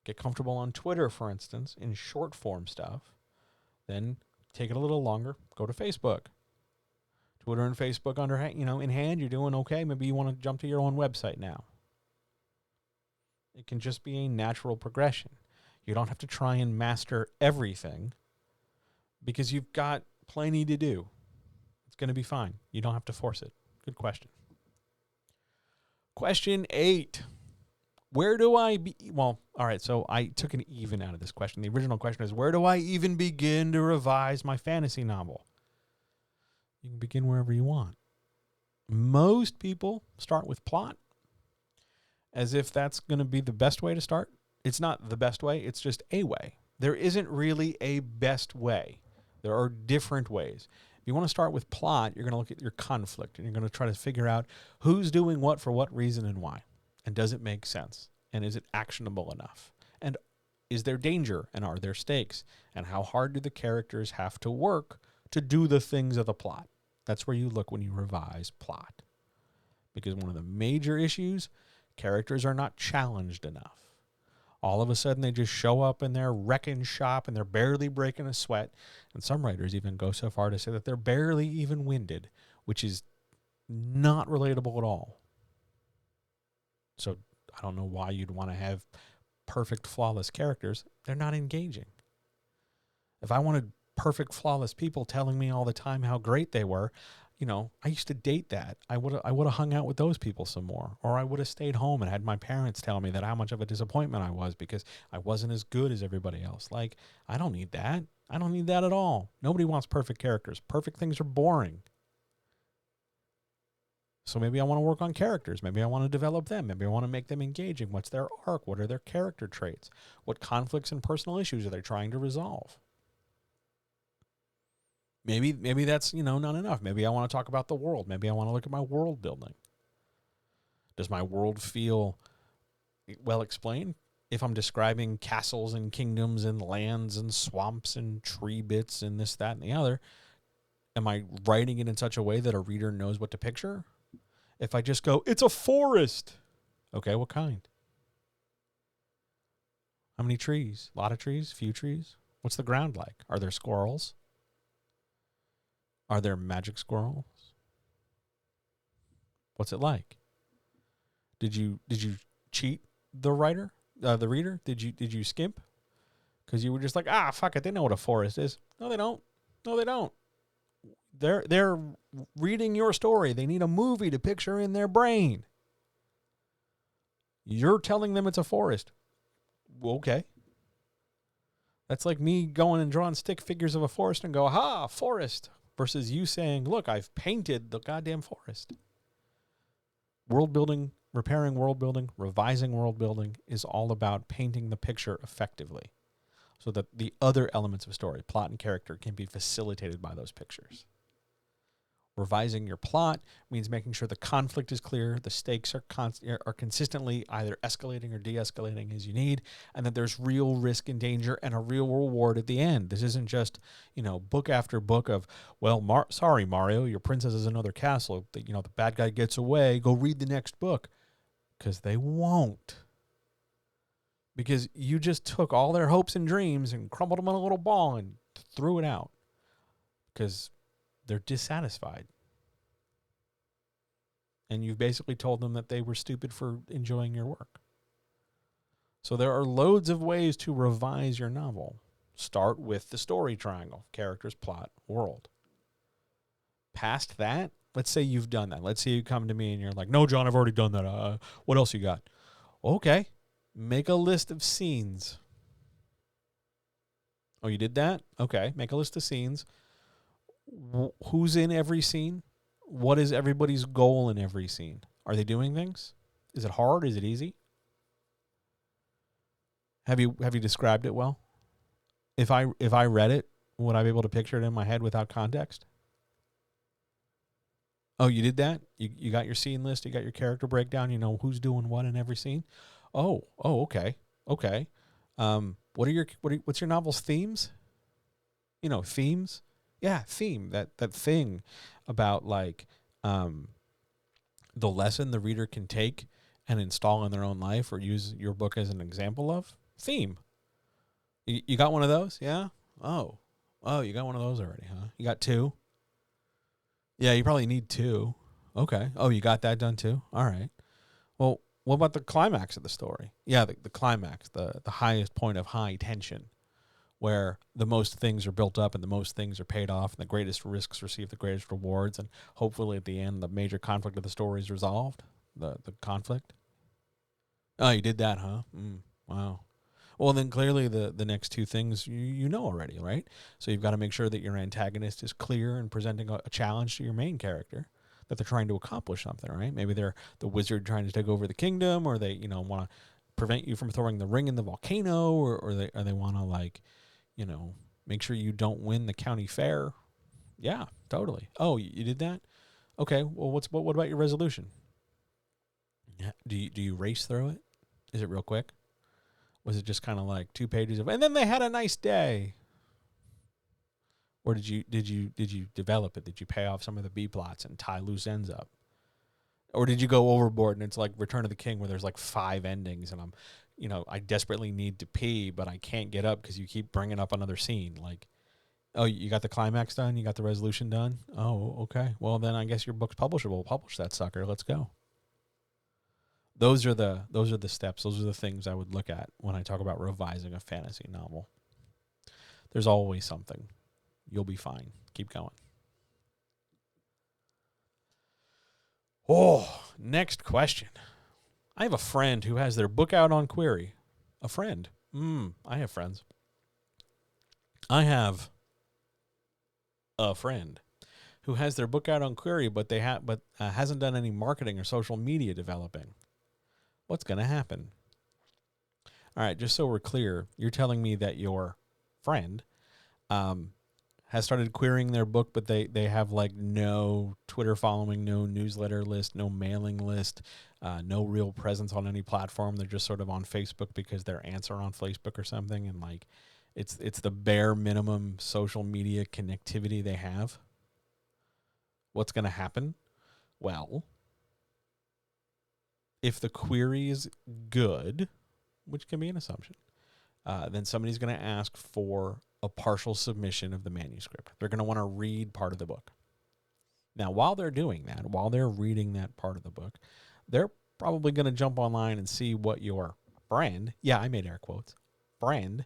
Speaker 1: Get comfortable on Twitter, for instance, in short form stuff. Then take it a little longer. Go to Facebook. Twitter and Facebook in hand, you're doing okay. Maybe you want to jump to your own website now. It can just be a natural progression. You don't have to try and master everything because you've got plenty to do. It's going to be fine. You don't have to force it. Good question. Question 8. Where do I be? Well, all right, so I took an even out of this question. The original question is, where do I even begin to revise my fantasy novel? You can begin wherever you want. Most people start with plot, as if that's going to be the best way to start. It's not the best way. It's just a way. There isn't really a best way. There are different ways. If you want to start with plot, you're going to look at your conflict, and you're going to try to figure out who's doing what for what reason and why. And does it make sense? And is it actionable enough? And is there danger? And are there stakes? And how hard do the characters have to work to do the things of the plot? That's where you look when you revise plot. Because one of the major issues, characters are not challenged enough. All of a sudden, they just show up in their wrecking shop and they're barely breaking a sweat. And some writers even go so far to say that they're barely even winded, which is not relatable at all. So I don't know why you'd want to have perfect, flawless characters. They're not engaging. If I wanted perfect, flawless people telling me all the time how great they were, I used to date that. I would have hung out with those people some more, or I would have stayed home and had my parents tell me that how much of a disappointment I was because I wasn't as good as everybody else. Like, I don't need that. I don't need that at all. Nobody wants perfect characters. Perfect things are boring. So maybe I want to work on characters. Maybe I want to develop them. Maybe I want to make them engaging. What's their arc? What are their character traits? What conflicts and personal issues are they trying to resolve? Maybe that's, not enough. Maybe I want to talk about the world. Maybe I want to look at my world building. Does my world feel well explained? If I'm describing castles and kingdoms and lands and swamps and tree bits and this, that, and the other, am I writing it in such a way that a reader knows what to picture? If I just go, it's a forest. Okay, what kind? How many trees? A lot of trees? Few trees? What's the ground like? Are there squirrels? Are there magic squirrels? What's it like? Did you cheat the reader? Did you skimp? Because you were just like, fuck it, they know what a forest is. No, they don't. No, they don't. They're reading your story. They need a movie to picture in their brain. You're telling them it's a forest. Okay. That's like me going and drawing stick figures of a forest and go, ha, forest. Versus you saying, look, I've painted the goddamn forest. World building, repairing world building, revising world building is all about painting the picture effectively so that the other elements of story, plot and character, can be facilitated by those pictures. Revising your plot means making sure the conflict is clear, the stakes are consistently either escalating or de-escalating as you need, and that there's real risk and danger and a real reward at the end. This isn't just, book after book of, well, sorry, Mario, your princess is another castle. The bad guy gets away. Go read the next book. Because they won't. Because you just took all their hopes and dreams and crumbled them in a little ball and threw it out. Because they're dissatisfied. And you've basically told them that they were stupid for enjoying your work. So there are loads of ways to revise your novel. Start with the story triangle: characters, plot, world. Past that, let's say you've done that. Let's say you come to me and you're like, no, John, I've already done that. What else you got? Okay. Make a list of scenes. Oh, you did that? Okay. Make a list of scenes. Who's in every scene? What is everybody's goal in every scene? Are they doing things? Is it hard? Is it easy? Have you described it well? If I read it, would I be able to picture it in my head without context? Oh, you did that? You got your scene list, you got your character breakdown, you know who's doing what in every scene? Oh, okay. Okay. What's your novel's themes? Themes? Yeah, theme. That thing about the lesson the reader can take and install in their own life or use your book as an example of. Theme. You got one of those? Yeah? Oh, you got one of those already, huh? You got two? Yeah, you probably need two. Okay. Oh, you got that done too? All right. Well, what about the climax of the story? Yeah, the climax, the highest point of high tension, where the most things are built up and the most things are paid off and the greatest risks receive the greatest rewards, and hopefully at the end the major conflict of the story is resolved, the conflict. Oh, you did that, huh? Wow. Well, then clearly the next two things you know already, right? So you've got to make sure that your antagonist is clear and presenting a challenge to your main character, that they're trying to accomplish something, right? Maybe they're the wizard trying to take over the kingdom, or they want to prevent you from throwing the ring in the volcano, or they want to make sure you don't win the county fair. Yeah, totally. Oh, you did that? Okay. Well, what about your resolution? Yeah. Do you race through it? Is it real quick? Was it just kind of like 2 pages of, and then they had a nice day? Or did you develop it? Did you pay off some of the B plots and tie loose ends up? Or did you go overboard and it's like Return of the King where there's like 5 endings and I desperately need to pee, but I can't get up because you keep bringing up another scene. Like, oh, you got the climax done? You got the resolution done? Oh, okay. Well, then I guess your book's publishable. Publish that sucker. Let's go. Those are the steps. Those are the things I would look at when I talk about revising a fantasy novel. There's always something. You'll be fine. Keep going. Oh, next question. I have a friend who has their book out on query. A friend. I have friends. I have a friend who has their book out on query, but hasn't done any marketing or social media developing. What's going to happen? All right, just so we're clear, you're telling me that your friend has started querying their book, but they have like no Twitter following, no newsletter list, no mailing list, no real presence on any platform. They're just sort of on Facebook because their aunts are on Facebook or something, and like it's the bare minimum social media connectivity they have. What's going to happen? Well, if the query is good, which can be an assumption, then somebody's going to ask for a partial submission of the manuscript. They're going to want to read part of the book. Now, while they're doing that, while they're reading that part of the book, they're probably going to jump online and see what your friend, yeah, I made air quotes, friend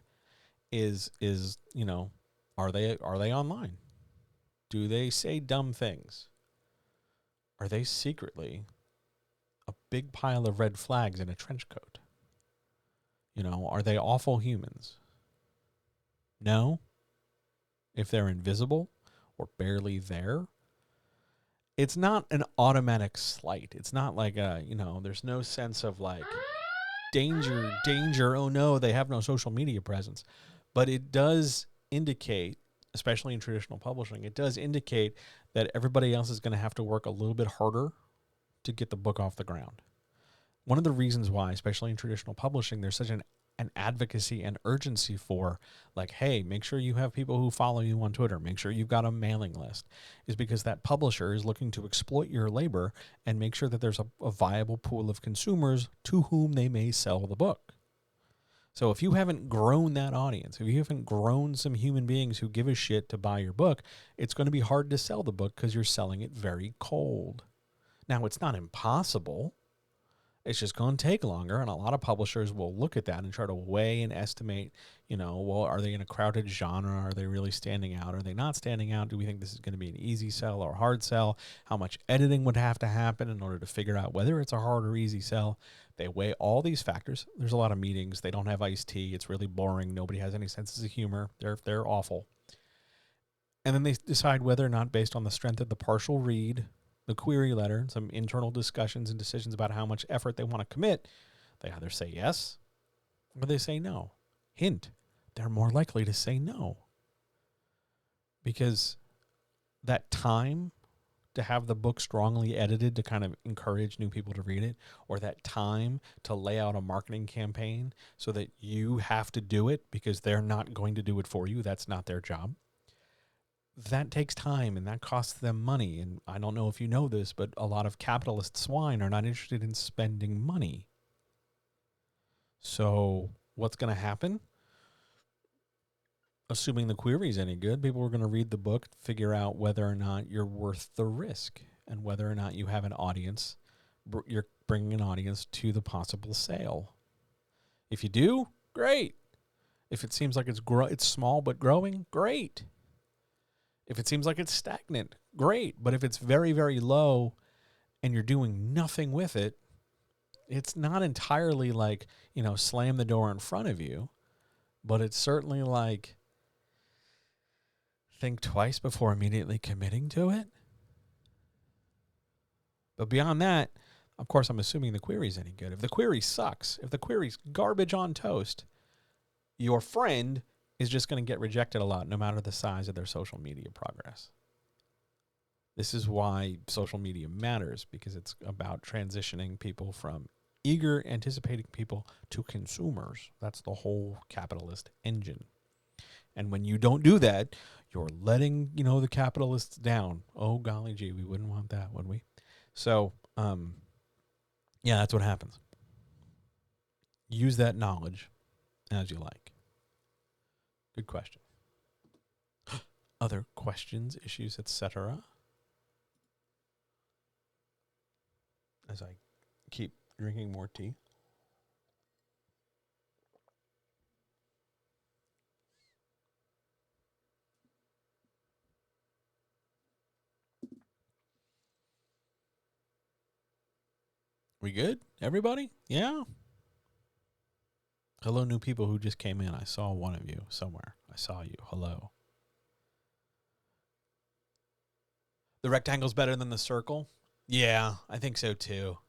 Speaker 1: is, are they online? Do they say dumb things? Are they secretly a big pile of red flags in a trench coat? Are they awful humans? No. If they're invisible or barely there, it's not an automatic slight. It's not like there's no sense of like danger. Oh no, they have no social media presence. But it does indicate, especially in traditional publishing, it does indicate that everybody else is going to have to work a little bit harder to get the book off the ground. One of the reasons why, especially in traditional publishing, there's such an advocacy and urgency for like, hey, make sure you have people who follow you on Twitter. Make sure you've got a mailing list, is because that publisher is looking to exploit your labor and make sure that there's a viable pool of consumers to whom they may sell the book. So if you haven't grown that audience, if you haven't grown some human beings who give a shit to buy your book, it's going to be hard to sell the book because you're selling it very cold. Now, it's not impossible. It's just going to take longer, and a lot of publishers will look at that and try to weigh and estimate, well, are they in a crowded genre? Are they really standing out? Are they not standing out? Do we think this is going to be an easy sell or hard sell? How much editing would have to happen in order to figure out whether it's a hard or easy sell? They weigh all these factors. There's a lot of meetings. They don't have iced tea. It's really boring. Nobody has any senses of humor. They're awful. And then they decide whether or not, based on the strength of the partial read, the query letter, some internal discussions and decisions about how much effort they want to commit, they either say yes or they say no. Hint, they're more likely to say no. Because that time to have the book strongly edited to kind of encourage new people to read it, or that time to lay out a marketing campaign so that you have to do it because they're not going to do it for you, that's not their job. That takes time and that costs them money. And I don't know if you know this, but a lot of capitalist swine are not interested in spending money. So what's going to happen? Assuming the query is any good, people are going to read the book, figure out whether or not you're worth the risk and whether or not you have an audience, you're bringing an audience to the possible sale. If you do, great. If it seems like it's small but growing, great. If it seems like it's stagnant, great. But if it's very, very low and you're doing nothing with it, it's not entirely like, slam the door in front of you, but it's certainly like think twice before immediately committing to it. But beyond that, of course, I'm assuming the query's any good. If the query sucks, if the query's garbage on toast, your friend is just going to get rejected a lot, no matter the size of their social media progress. This is why social media matters, because it's about transitioning people from eager, anticipating people to consumers. That's the whole capitalist engine. And when you don't do that, you're letting, the capitalists down. Oh, golly gee, we wouldn't want that, would we? So, yeah, that's what happens. Use that knowledge as you like. Good question. Other questions, issues, etc. As I keep drinking more tea. We good? Everybody? Yeah? Hello, new people who just came in. I saw one of you somewhere. I saw you. Hello. The rectangle's better than the circle? Yeah, I think so too.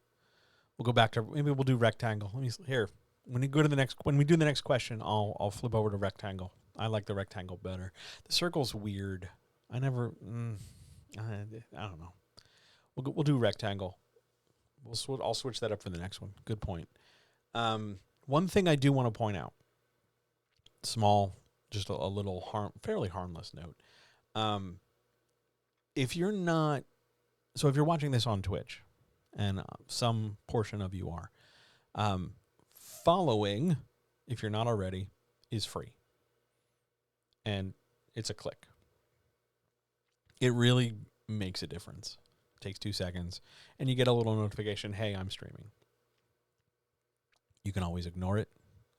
Speaker 1: We'll go back to, maybe we'll do rectangle. Let me, here. When we do the next question, I'll flip over to rectangle. I like the rectangle better. The circle's weird. I never, I don't know. We'll do rectangle. I'll switch that up for the next one. Good point. One thing I do want to point out, small, just a little fairly harmless note. If you're watching this on Twitch, and some portion of you are, following, if you're not already, is free. And it's a click. It really makes a difference. It takes 2 seconds, and you get a little notification, hey, I'm streaming. You can always ignore it.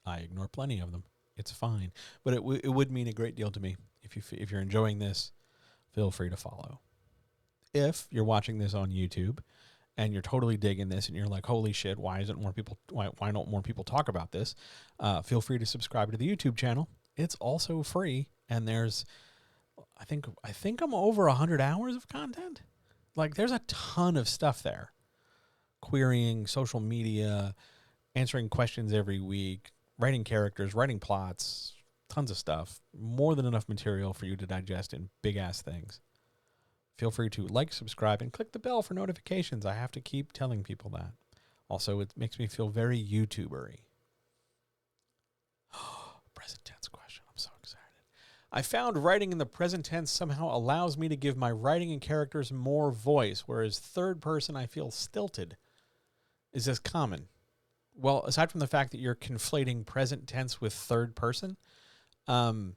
Speaker 1: I ignore plenty of them. It's fine. But it would mean a great deal to me. If you're enjoying this, feel free to follow. If you're watching this on YouTube and you're totally digging this and you're like, holy shit, why don't more people talk about this? Feel free to subscribe to the YouTube channel. It's also free, and there's I think I'm over 100 hours of content. Like, there's a ton of stuff there. Querying, social media, answering questions every week, writing characters, writing plots, tons of stuff. More than enough material for you to digest in big-ass things. Feel free to like, subscribe, and click the bell for notifications. I have to keep telling people that. Also, it makes me feel very YouTuber-y. Present tense question. I'm so excited. I found writing in the present tense somehow allows me to give my writing and characters more voice, whereas third person I feel stilted. Is this common? Well, aside from the fact that you're conflating present tense with third person, it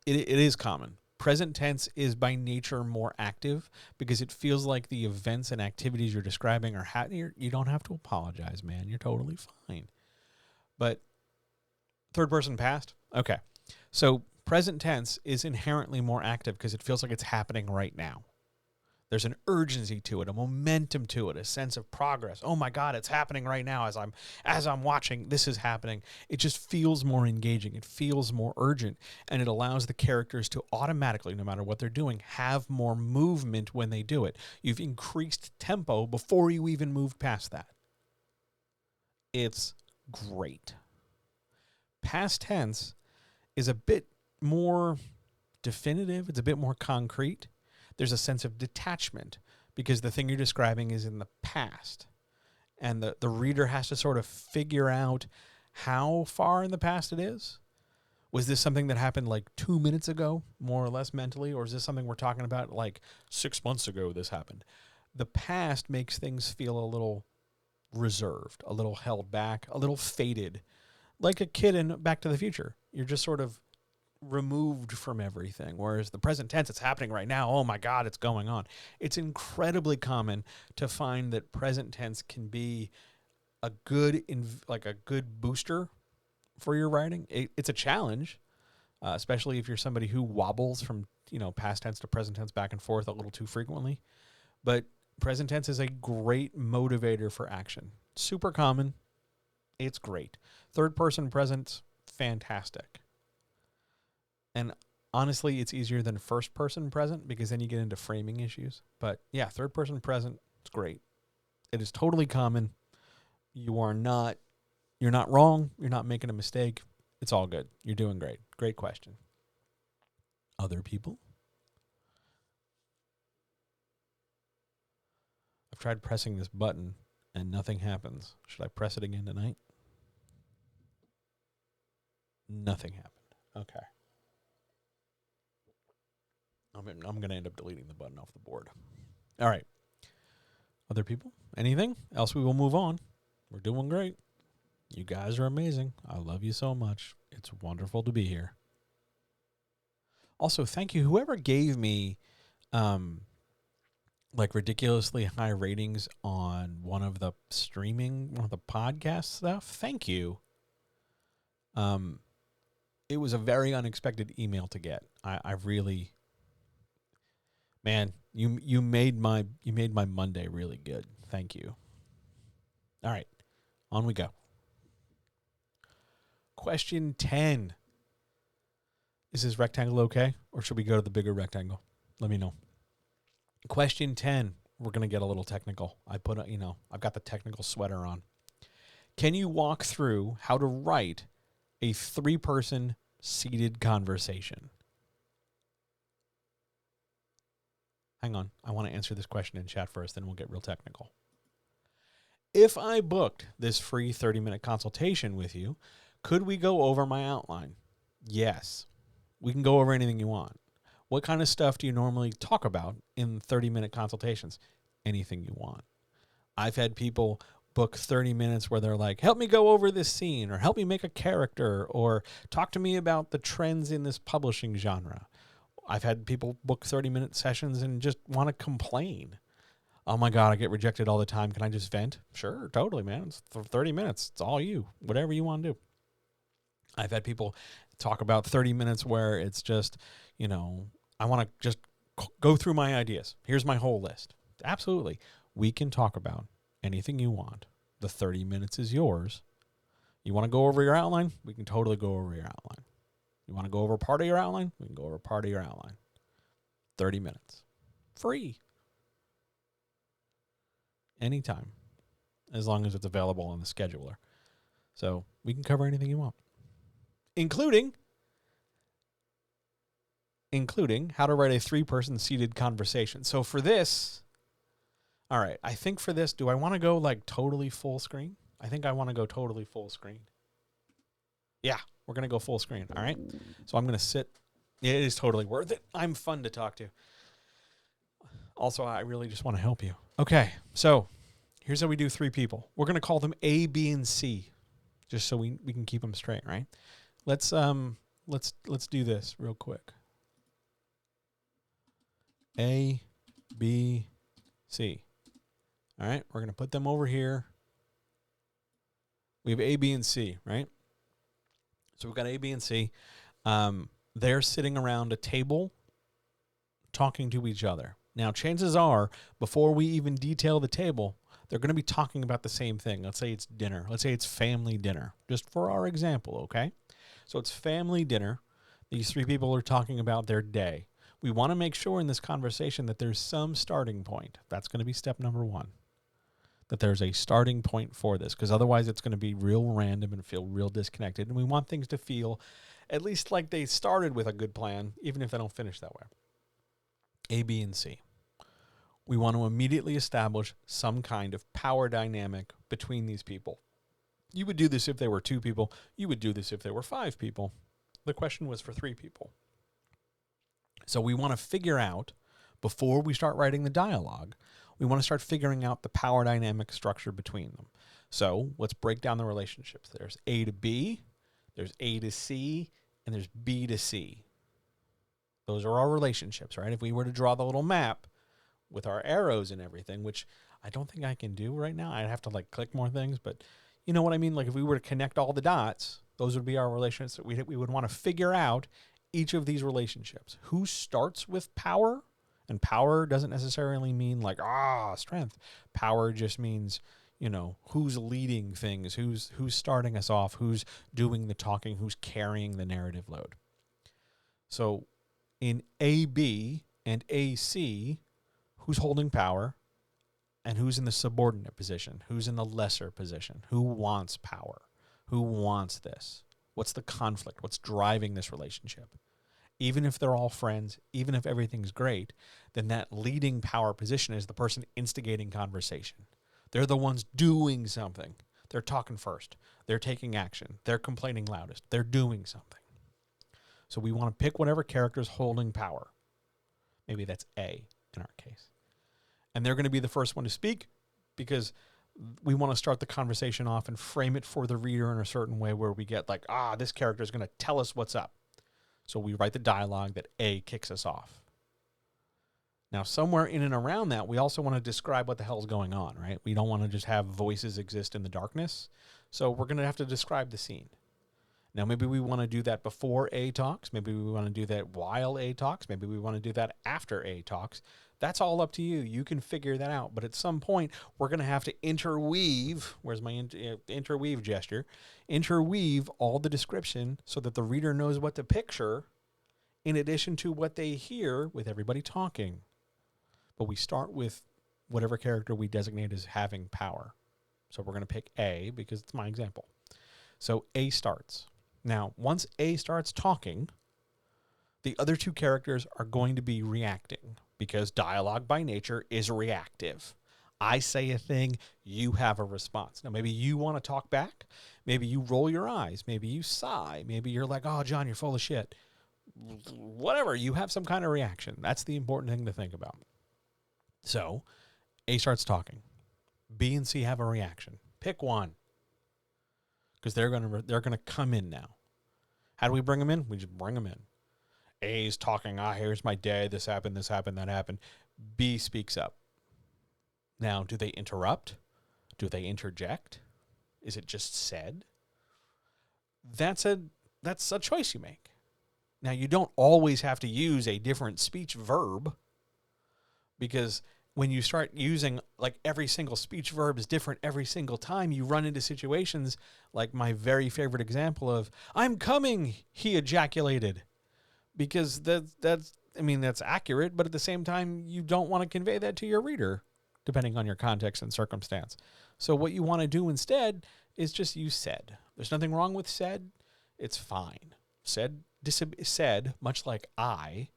Speaker 1: is common. Present tense is by nature more active because it feels like the events and activities you're describing are happening. You don't have to apologize, man. You're totally fine. But third person past? Okay. So present tense is inherently more active because it feels like it's happening right now. There's an urgency to it, a momentum to it, a sense of progress. Oh my God, it's happening right now as I'm watching. This is happening. It just feels more engaging. It feels more urgent, and it allows the characters to automatically, no matter what they're doing, have more movement when they do it. You've increased tempo before you even moved past that. It's great. Past tense is a bit more definitive. It's a bit more concrete. There's a sense of detachment because the thing you're describing is in the past. And the reader has to sort of figure out how far in the past it is. Was this something that happened like 2 minutes ago, more or less mentally? Or is this something we're talking about like 6 months ago this happened? The past makes things feel a little reserved, a little held back, a little faded. Like a kid in Back to the Future. You're just sort of removed from everything, whereas the present tense, it's happening right now. Oh my God, it's going on. It's incredibly common to find that present tense can be a good booster for your writing. It's a challenge, especially if you're somebody who wobbles from past tense to present tense back and forth a little too frequently. But present tense is a great motivator for action. Super common. It's great. Third person present, fantastic. And honestly, it's easier than first person present because then you get into framing issues. But yeah, third person present, it's great. It is totally common. You're not wrong. You're not making a mistake. It's all good. You're doing great. Great question. Other people? I've tried pressing this button and nothing happens. Should I press it again tonight? Nothing happened. Okay. I'm going to end up deleting the button off the board. All right. Other people? Anything? Else we will move on. We're doing great. You guys are amazing. I love you so much. It's wonderful to be here. Also, thank you. Whoever gave me ridiculously high ratings on one of the podcast stuff, thank you. It was a very unexpected email to get. I really... Man, you made my Monday really good. Thank you. All right, on we go. Question 10. Is this rectangle okay, or should we go to the bigger rectangle? Let me know. Question 10. We're going to get a little technical. I've got the technical sweater on. Can you walk through how to write a 3-person seated conversation? Hang on. I want to answer this question in chat first, then we'll get real technical. If I booked this free 30-minute consultation with you, could we go over my outline? Yes. We can go over anything you want. What kind of stuff do you normally talk about in 30-minute consultations? Anything you want. I've had people book 30 minutes where they're like, help me go over this scene, or help me make a character, or talk to me about the trends in this publishing genre. I've had people book 30-minute sessions and just want to complain. Oh my God, I get rejected all the time. Can I just vent? Sure, totally, man. It's for 30 minutes. It's all you. Whatever you want to do. I've had people talk about 30 minutes where it's just, I want to just go through my ideas. Here's my whole list. Absolutely. We can talk about anything you want. The 30 minutes is yours. You want to go over your outline? We can totally go over your outline. You want to go over part of your outline? We can go over part of your outline. 30 minutes. Free. Anytime. As long as it's available on the scheduler. So we can cover anything you want. Including how to write a 3-person seated conversation. So for this, all right, I think for this, do I want to go like totally full screen? I think I want to go totally full screen. Yeah, we're going to go full screen, all right? So I'm going to sit. It is totally worth it. I'm fun to talk to. Also, I really just want to help you. Okay, so here's how we do 3 people. We're going to call them A, B, and C, just so we can keep them straight, right? Let's do this real quick. A, B, C. All right, we're going to put them over here. We have A, B, and C, right? So we've got A, B, and C. They're sitting around a table talking to each other. Now, chances are, before we even detail the table, they're going to be talking about the same thing. Let's say it's dinner. Let's say it's family dinner, just for our example, okay? So it's family dinner. These 3 people are talking about their day. We want to make sure in this conversation that there's some starting point. That's going to be step number 1. That there's a starting point for this, because otherwise it's going to be real random and feel real disconnected. And we want things to feel at least like they started with a good plan, even if they don't finish that way. A, B, and C. We want to immediately establish some kind of power dynamic between these people. You would do this if there were 2 people. You would do this if there were 5 people. The question was for 3 people. So we want to figure out, before we start writing the dialogue, we want to start figuring out the power dynamic structure between them. So let's break down the relationships. There's A to B, there's A to C, and there's B to C. Those are our relationships, right? If we were to draw the little map with our arrows and everything, which I don't think I can do right now. I'd have to click more things, but you know what I mean? Like if we were to connect all the dots, those would be our relationships. We would want to figure out each of these relationships. Who starts with power? And power doesn't necessarily mean strength. Power just means, who's leading things, who's starting us off, who's doing the talking, who's carrying the narrative load. So in AB and AC, who's holding power and who's in the subordinate position, who's in the lesser position, who wants power, who wants this, what's the conflict, what's driving this relationship. Even if they're all friends, even if everything's great, then that leading power position is the person instigating conversation. They're the ones doing something. They're talking first. They're taking action. They're complaining loudest. They're doing something. So we want to pick whatever character's holding power. Maybe that's A in our case. And they're going to be the first one to speak because we want to start the conversation off and frame it for the reader in a certain way where we get this character is going to tell us what's up. So we write the dialogue that A kicks us off. Now, somewhere in and around that, we also want to describe what the hell's going on, right? We don't want to just have voices exist in the darkness. So we're going to have to describe the scene. Now, maybe we want to do that before A talks. Maybe we want to do that while A talks. Maybe we want to do that after A talks. That's all up to you. You can figure that out. But at some point, we're going to have to interweave. Where's my interweave gesture? Interweave all the description so that the reader knows what to picture in addition to what they hear with everybody talking. But we start with whatever character we designate as having power. So we're going to pick A because it's my example. So A starts. Now, once A starts talking, the other two characters are going to be reacting because dialogue by nature is reactive. I say a thing, you have a response. Now, maybe you want to talk back. Maybe you roll your eyes. Maybe you sigh. Maybe you're like, oh, John, you're full of shit. Whatever, you have some kind of reaction. That's the important thing to think about. So, A starts talking. B and C have a reaction. Pick one. Because they're gonna come in now. How do we bring them in? We just bring them in. A's talking, here's my day, this happened, that happened. B speaks up. Now, do they interrupt? Do they interject? Is it just said? That's a choice you make. Now, you don't always have to use a different speech verb, because when you start using, like, every single speech verb is different every single time, you run into situations like my very favorite example of, I'm coming, he ejaculated. Because that's accurate, but at the same time, you don't want to convey that to your reader, depending on your context and circumstance. So what you want to do instead is just use said. There's nothing wrong with said. It's fine. Said, much like I,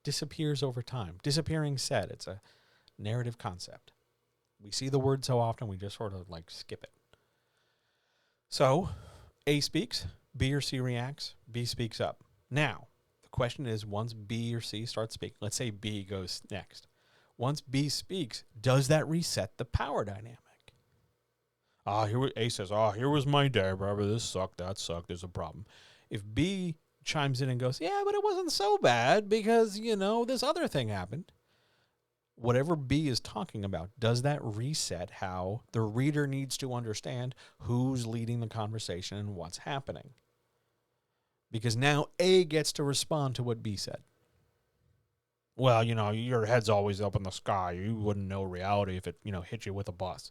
Speaker 1: disappears over time. Disappearing said. It's a narrative concept. We see the word so often, we just sort of like skip it. So, A speaks, B or C reacts, B speaks up. Now, the question is, once B or C starts speaking, let's say B goes next. Once B speaks, does that reset the power dynamic? A says, here was my day, brother. This sucked, that sucked, there's a problem. If B chimes in and goes, yeah, but it wasn't so bad because, this other thing happened. Whatever B is talking about, does that reset how the reader needs to understand who's leading the conversation and what's happening? Because now A gets to respond to what B said. Well, your head's always up in the sky. You wouldn't know reality if it, hit you with a bus.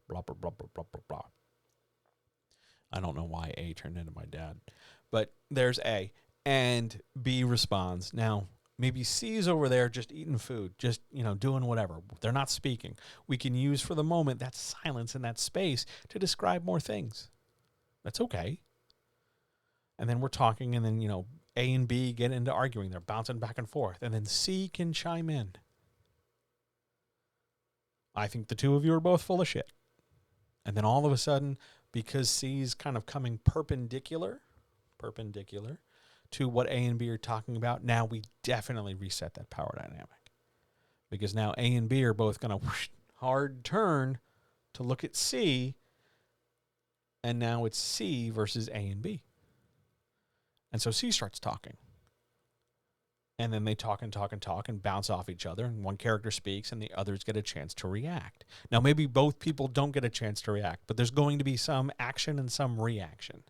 Speaker 1: Blah, blah, blah, blah, blah, blah, blah. I don't know why A turned into my dad. But there's A. And B responds. Now, maybe C's over there just eating food, just, doing whatever. They're not speaking. We can use for the moment that silence and that space to describe more things. That's okay. And then we're talking, and then, A and B get into arguing. They're bouncing back and forth. And then C can chime in. I think the two of you are both full of shit. And then all of a sudden, because C's kind of coming perpendicular to what A and B are talking about, now we definitely reset that power dynamic. Because now A and B are both going to hard turn to look at C, and now it's C versus A and B. And so C starts talking. And then they talk and bounce off each other, and one character speaks and the others get a chance to react. Now, maybe both people don't get a chance to react, but there's going to be some action and some reaction.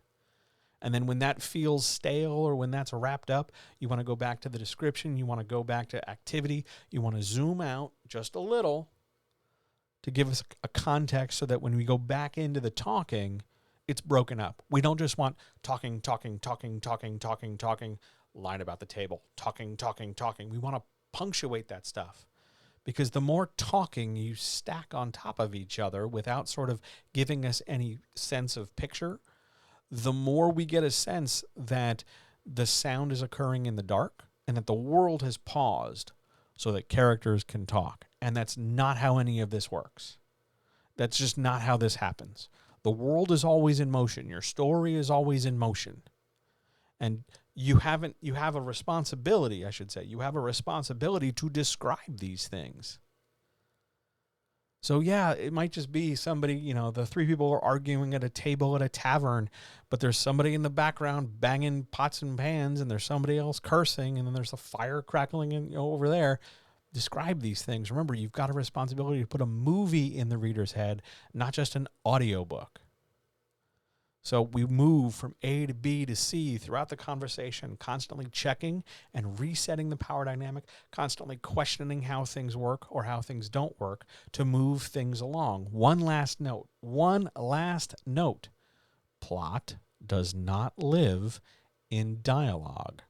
Speaker 1: And then when that feels stale or when that's wrapped up, you want to go back to the description, you want to go back to activity, you want to zoom out just a little to give us a context so that when we go back into the talking, it's broken up. We don't just want talking, line about the table, talking. We want to punctuate that stuff, because the more talking you stack on top of each other without sort of giving us any sense of picture, the more we get a sense that the sound is occurring in the dark and that the world has paused so that characters can talk. And that's not how any of this works. That's just not how this happens. The world is always in motion. Your story is always in motion. And you have a responsibility, I should say. You have a responsibility to describe these things. So yeah, it might just be somebody, the three people are arguing at a table at a tavern, but there's somebody in the background banging pots and pans, and there's somebody else cursing, and then there's a fire crackling over there. Describe these things. Remember, you've got a responsibility to put a movie in the reader's head, not just an audiobook. So we move from A to B to C throughout the conversation, constantly checking and resetting the power dynamic, constantly questioning how things work or how things don't work to move things along. One last note. Plot does not live in dialogue.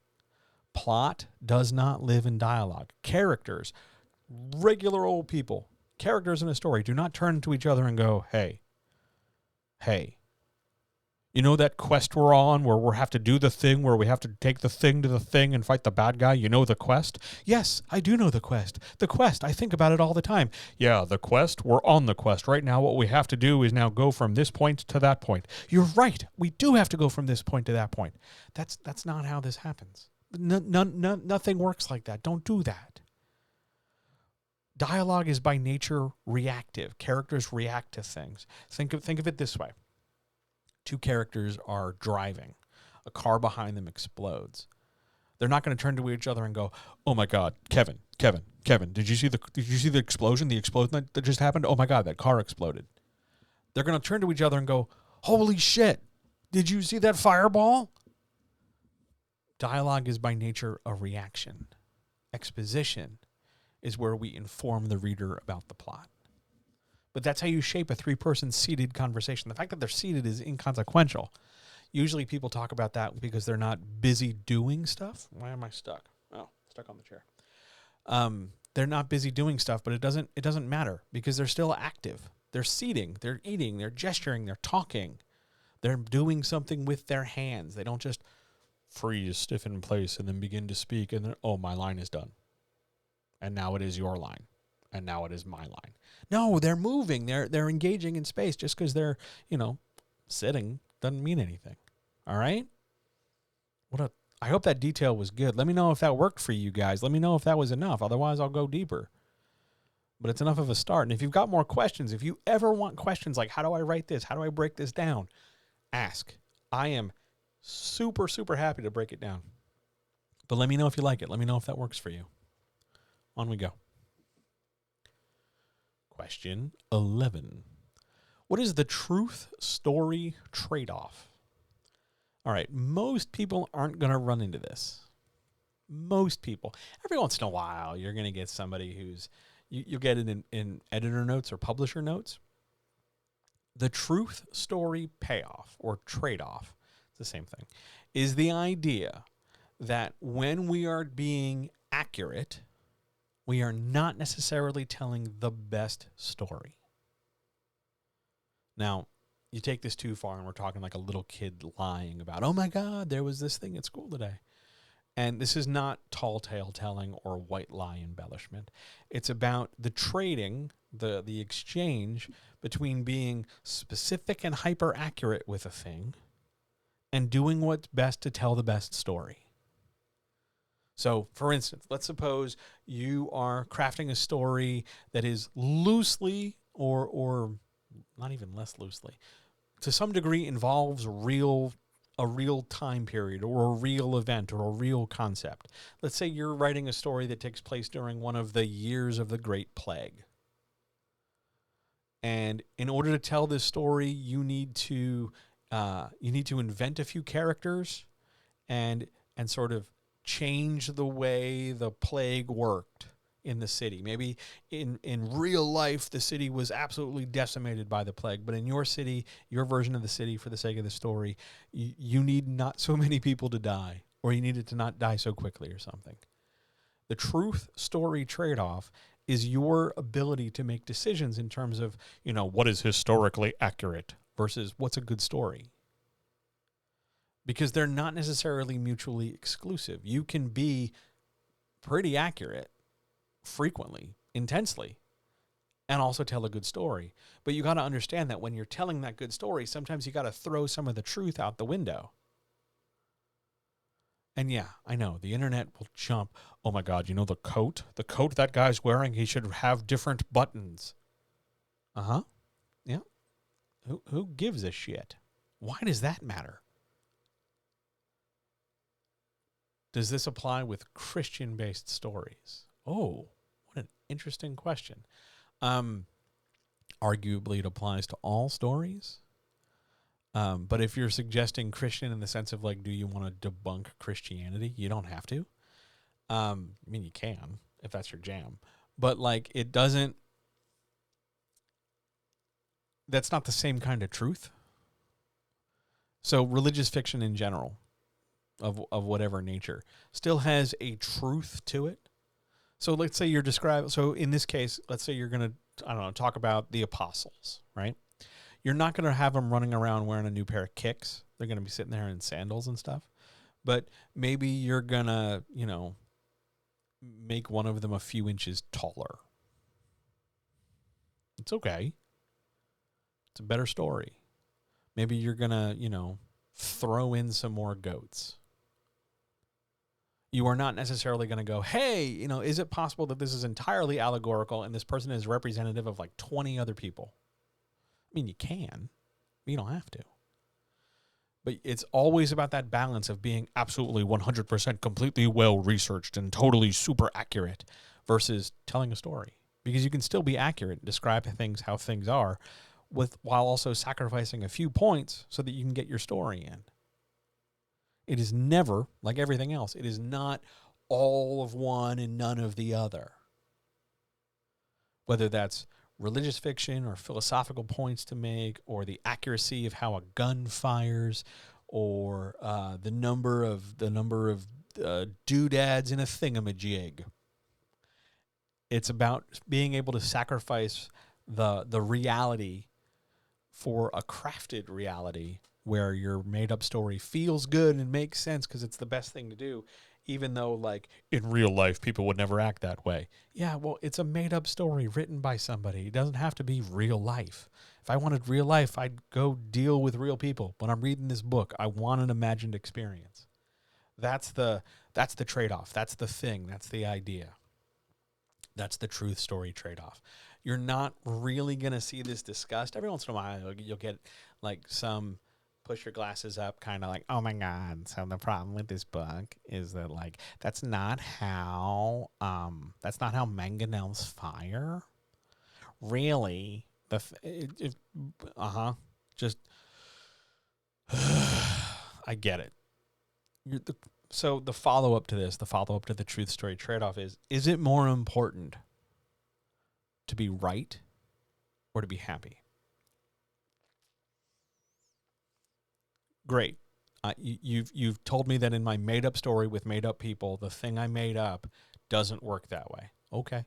Speaker 1: Plot does not live in dialogue. Characters, regular old people, characters in a story do not turn to each other and go, hey, you know that quest we're on where we have to do the thing where we have to take the thing to the thing and fight the bad guy? You know the quest? Yes, I do know the quest. The quest, I think about it all the time. Yeah, the quest, we're on the quest. Right now what we have to do is now go from this point to that point. You're right. We do have to go from this point to that point. That's not how this happens. Nothing works like that. Don't do that. Dialogue is by nature reactive. Characters react to things. Think of it this way. Two characters are driving. A car behind them explodes. They're not going to turn to each other and go, "Oh my God, Kevin, did you see the explosion? The explosion that just happened? Oh my God, that car exploded." They're going to turn to each other and go, "Holy shit, did you see that fireball?" Dialogue is by nature a reaction. Exposition is where we inform the reader about the plot. But that's how you shape a three-person seated conversation. The fact that they're seated is inconsequential. Usually people talk about that because they're not busy doing stuff. Why am I stuck? Oh, stuck on the chair. They're not busy doing stuff, but it doesn't matter because they're still active. They're seating, they're eating, they're gesturing, they're talking. They're doing something with their hands. They don't just freeze, stiffen in place, and then begin to speak, and then, oh, my line is done. And now it is your line. And now it is my line. No, they're moving. They're engaging in space. Just because they're, sitting doesn't mean anything. All right? I hope that detail was good. Let me know if that worked for you guys. Let me know if that was enough. Otherwise, I'll go deeper. But it's enough of a start. And if you've got more questions, if you ever want questions like, how do I write this? How do I break this down? Ask. I am super, super happy to break it down. But let me know if you like it. Let me know if that works for you. On we go. Question 11. What is the truth story trade-off? All right, most people aren't going to run into this. Most people. Every once in a while, you're going to get somebody who's, you'll get it in editor notes or publisher notes. The truth story payoff or trade-off, it's the same thing, is the idea that when we are being accurate, we are not necessarily telling the best story. Now, you take this too far and we're talking like a little kid lying about, oh my God, there was this thing at school today. And this is not tall tale telling or white lie embellishment. It's about the trading, the exchange between being specific and hyper accurate with a thing and doing what's best to tell the best story. So, for instance, let's suppose you are crafting a story that is loosely or not even less loosely, to some degree involves a real time period or a real event or a real concept. Let's say you're writing a story that takes place during one of the years of the Great Plague. And in order to tell this story, you need to invent a few characters and sort of change the way the plague worked in the city. Maybe in real life, the city was absolutely decimated by the plague, but in your city, your version of the city, for the sake of the story, you need not so many people to die, or you need it to not die so quickly or something. The truth story trade-off is your ability to make decisions in terms of, what is historically accurate versus what's a good story. Because they're not necessarily mutually exclusive. You can be pretty accurate frequently, intensely, and also tell a good story. But you got to understand that when you're telling that good story, sometimes you got to throw some of the truth out the window. And yeah, I know, the internet will jump. Oh my God, the coat? The coat that guy's wearing, he should have different buttons. Uh-huh. Yeah. Who gives a shit? Why does that matter? Does this apply with Christian-based stories? Oh, what an interesting question. Arguably, it applies to all stories. But if you're suggesting Christian in the sense of like, do you want to debunk Christianity? You don't have to. I mean, you can if that's your jam, but like, it doesn't. That's not the same kind of truth. So religious fiction in general, of whatever nature, still has a truth to it. So let's say you're describing. So in this case, let's say you're gonna, I don't know, talk about the apostles, right? You're not gonna have them running around wearing a new pair of kicks. They're gonna be sitting there in sandals and stuff. But maybe you're gonna, make one of them a few inches taller. It's okay. It's a better story. Maybe you're going to, throw in some more goats. You are not necessarily going to go, hey, is it possible that this is entirely allegorical and this person is representative of like 20 other people? I mean, you can, but you don't have to. But it's always about that balance of being absolutely 100% completely well-researched and totally super accurate versus telling a story. Because you can still be accurate and describe things how things are while also sacrificing a few points so that you can get your story in. It is never, like everything else, it is not all of one and none of the other. Whether that's religious fiction or philosophical points to make, or the accuracy of how a gun fires, or the number of doodads in a thingamajig. It's about being able to sacrifice the reality for a crafted reality where your made-up story feels good and makes sense because it's the best thing to do, even though, like, in real life, people would never act that way. Yeah, well, it's a made-up story written by somebody. It doesn't have to be real life. If I wanted real life, I'd go deal with real people. When I'm reading this book, I want an imagined experience. That's the trade-off. That's the thing. That's the idea. That's the truth story trade-off. You're not really going to see this discussed. Every once in a while, you'll get, like, some push your glasses up, kind of like, oh my God. So the problem with this book is that, like, that's not how mangonels fire. Really? Just, I get it. So the follow-up to this, the follow-up to the truth story trade-off is it more important to be right or to be happy? Great. You've told me that in my made-up story with made-up people, the thing I made up doesn't work that way. Okay.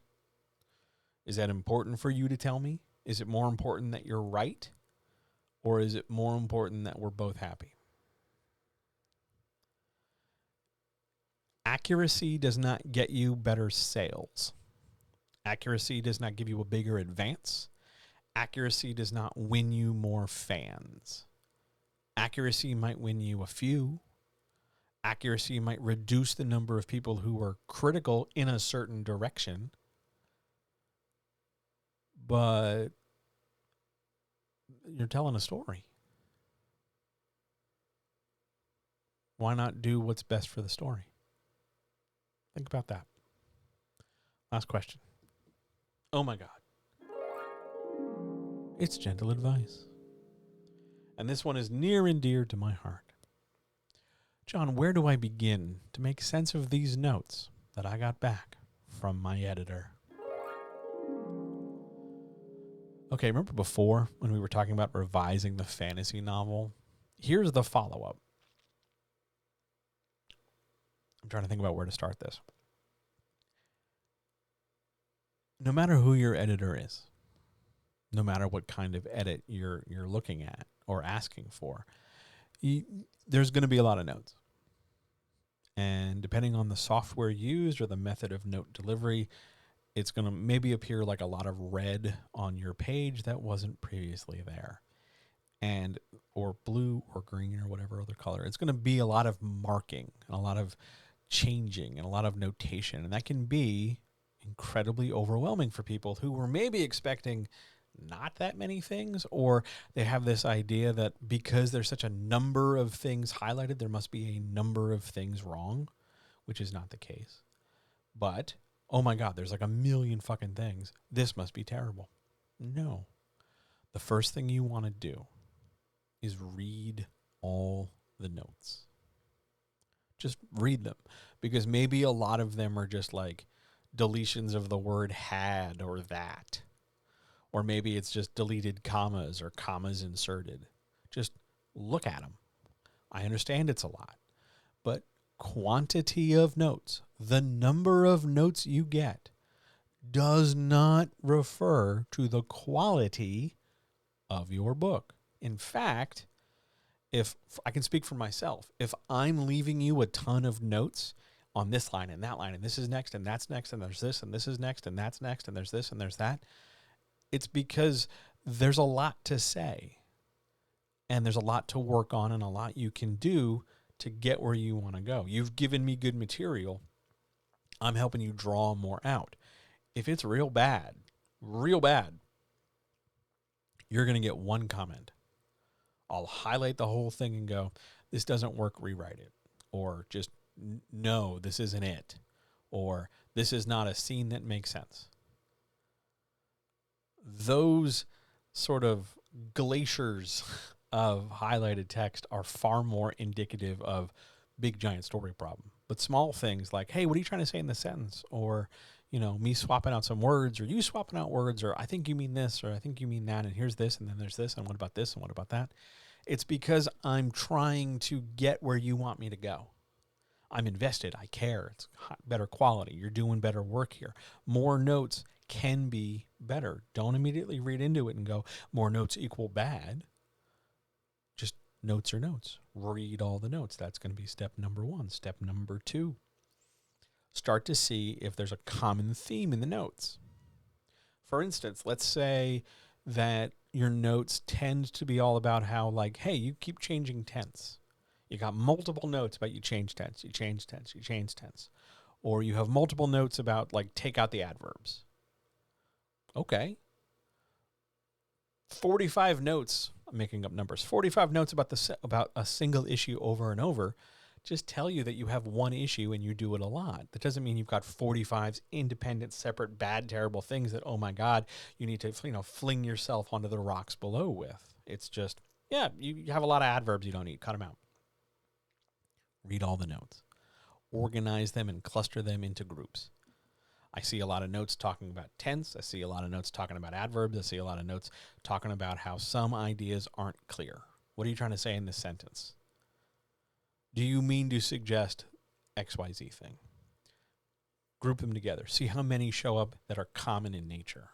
Speaker 1: Is that important for you to tell me? Is it more important that you're right? Or is it more important that we're both happy? Accuracy does not get you better sales. Accuracy does not give you a bigger advance. Accuracy does not win you more fans. Accuracy might win you a few. Accuracy might reduce the number of people who are critical in a certain direction. But you're telling a story. Why not do what's best for the story? Think about that. Last question. Oh my God. It's gentle advice. And this one is near and dear to my heart. John, where do I begin to make sense of these notes that I got back from my editor? Okay, remember before when we were talking about revising the fantasy novel? Here's the follow-up. I'm trying to think about where to start this. No matter who your editor is, no matter what kind of edit you're looking at or asking for, there's going to be a lot of notes. And depending on the software used or the method of note delivery, it's going to maybe appear like a lot of red on your page that wasn't previously there. And or blue or green or whatever other color. It's going to be a lot of marking and a lot of changing and a lot of notation. And that can be incredibly overwhelming for people who were maybe expecting not that many things, or they have this idea that because there's such a number of things highlighted, there must be a number of things wrong, which is not the case. But, oh my God, there's like a million fucking things. This must be terrible. No. The first thing you want to do is read all the notes. Just read them, because maybe a lot of them are just like deletions of the word had or that. Or maybe it's just deleted commas or commas inserted. Just look at them. I understand it's a lot, but quantity of notes, the number of notes you get, does not refer to the quality of your book. In fact, if I can speak for myself, if I'm leaving you a ton of notes on this line and that line, and this is next and that's next, and there's this and this is next and that's next, and there's this and there's that, it's because there's a lot to say, and there's a lot to work on and a lot you can do to get where you want to go. You've given me good material. I'm helping you draw more out. If it's real bad, you're going to get one comment. I'll highlight the whole thing and go, this doesn't work, rewrite it. Or just, no, this isn't it. Or this is not a scene that makes sense. Those sort of glaciers of highlighted text are far more indicative of big, giant story problem. But small things like, hey, what are you trying to say in this sentence? Or, me swapping out some words, or you swapping out words, or I think you mean this, or I think you mean that, and here's this, and then there's this, and what about this, and what about that? It's because I'm trying to get where you want me to go. I'm invested. I care. It's better quality. You're doing better work here. More notes can be better. Don't immediately read into it and go, more notes equal bad. Just notes are notes. Read all the notes. That's going to be step number 1. Step number 2, start to see if there's a common theme in the notes. For instance, let's say that your notes tend to be all about how, like, hey, you keep changing tense. You got multiple notes about you change tense, you change tense, you change tense. Or you have multiple notes about, like, take out the adverbs. Okay. 45 notes, I'm making up numbers, 45 notes about a single issue over and over just tell you that you have one issue and you do it a lot. That doesn't mean you've got 45 independent, separate, bad, terrible things that, oh my God, you need to, fling yourself onto the rocks below with. It's just, yeah, you have a lot of adverbs you don't need. Cut them out. Read all the notes. Organize them and cluster them into groups. I see a lot of notes talking about tense. I see a lot of notes talking about adverbs. I see a lot of notes talking about how some ideas aren't clear. What are you trying to say in this sentence? Do you mean to suggest XYZ thing? Group them together. See how many show up that are common in nature.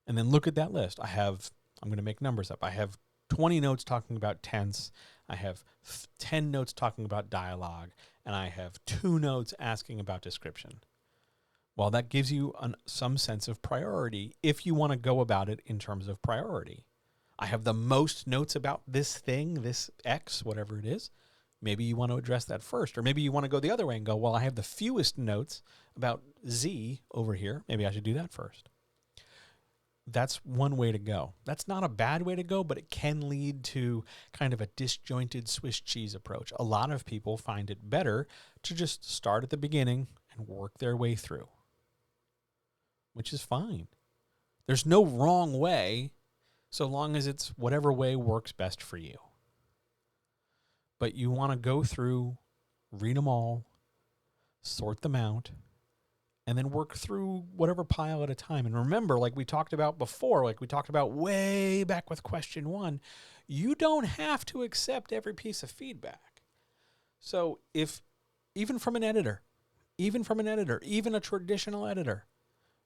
Speaker 1: And then look at that list. I'm going to make numbers up. I have 20 notes talking about tense. I have 10 notes talking about dialogue. And I have 2 notes asking about description. Well, that gives you some sense of priority if you want to go about it in terms of priority. I have the most notes about this thing, this X, whatever it is. Maybe you want to address that first. Or maybe you want to go the other way and go, well, I have the fewest notes about Z over here. Maybe I should do that first. That's one way to go. That's not a bad way to go, but it can lead to kind of a disjointed Swiss cheese approach. A lot of people find it better to just start at the beginning and work their way through, which is fine. There's no wrong way, so long as it's whatever way works best for you. But you want to go through, read them all, sort them out, and then work through whatever pile at a time. And remember, like we talked about before, like we talked about way back with question 1, you don't have to accept every piece of feedback. So even from an editor, even a traditional editor,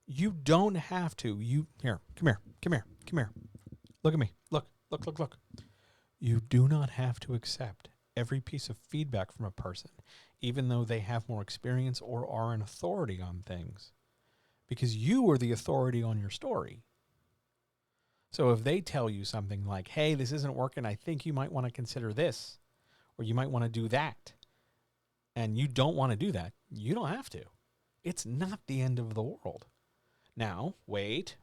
Speaker 1: you don't have to. Come here. Look at me. Look. You do not have to accept every piece of feedback from a person, even though they have more experience or are an authority on things, because you are the authority on your story. So if they tell you something like, hey, this isn't working, I think you might want to consider this, or you might want to do that, and you don't want to do that, you don't have to. It's not the end of the world. Now, wait.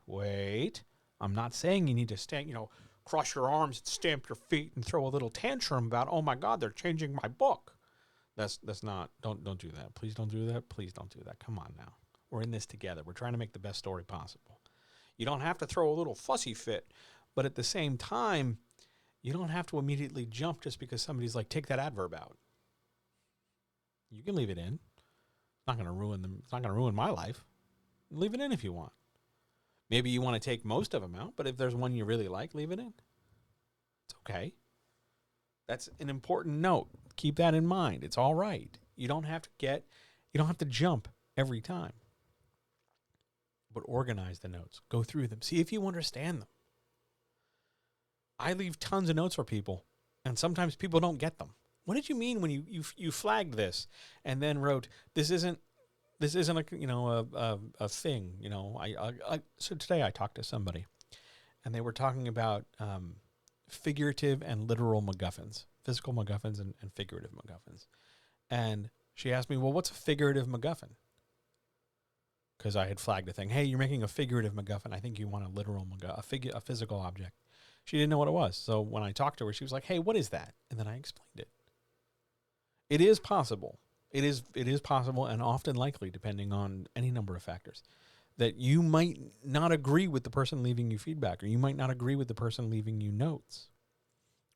Speaker 1: I'm not saying you need to stand, cross your arms and stamp your feet and throw a little tantrum about, oh my God, they're changing my book. That's not, don't do that. Please don't do that. Please don't do that. Come on now. We're in this together. We're trying to make the best story possible. You don't have to throw a little fussy fit, but at the same time, You don't have to immediately jump just because somebody's like, take that adverb out. You can leave it in. It's not going to ruin them. It's not going to ruin my life. Leave it in if you want. Maybe you want to take most of them out, but if there's one you really like, leave it in. It's okay. That's an important note. Keep that in mind. It's all right. You don't have to jump every time. But organize the notes. Go through them. See if you understand them. I leave tons of notes for people, and sometimes people don't get them. What did you mean when you flagged this and then wrote, this isn't a thing, so today I talked to somebody and they were talking about figurative and literal MacGuffins, physical MacGuffins and figurative MacGuffins. And she asked me, well, what's a figurative MacGuffin? Because I had flagged a thing. Hey, you're making a figurative MacGuffin. I think you want a literal MacGuffin, a physical object. She didn't know what it was. So when I talked to her, she was like, hey, what is that? And then I explained it. It is possible. It is possible and often likely, depending on any number of factors, that you might not agree with the person leaving you feedback, or you might not agree with the person leaving you notes.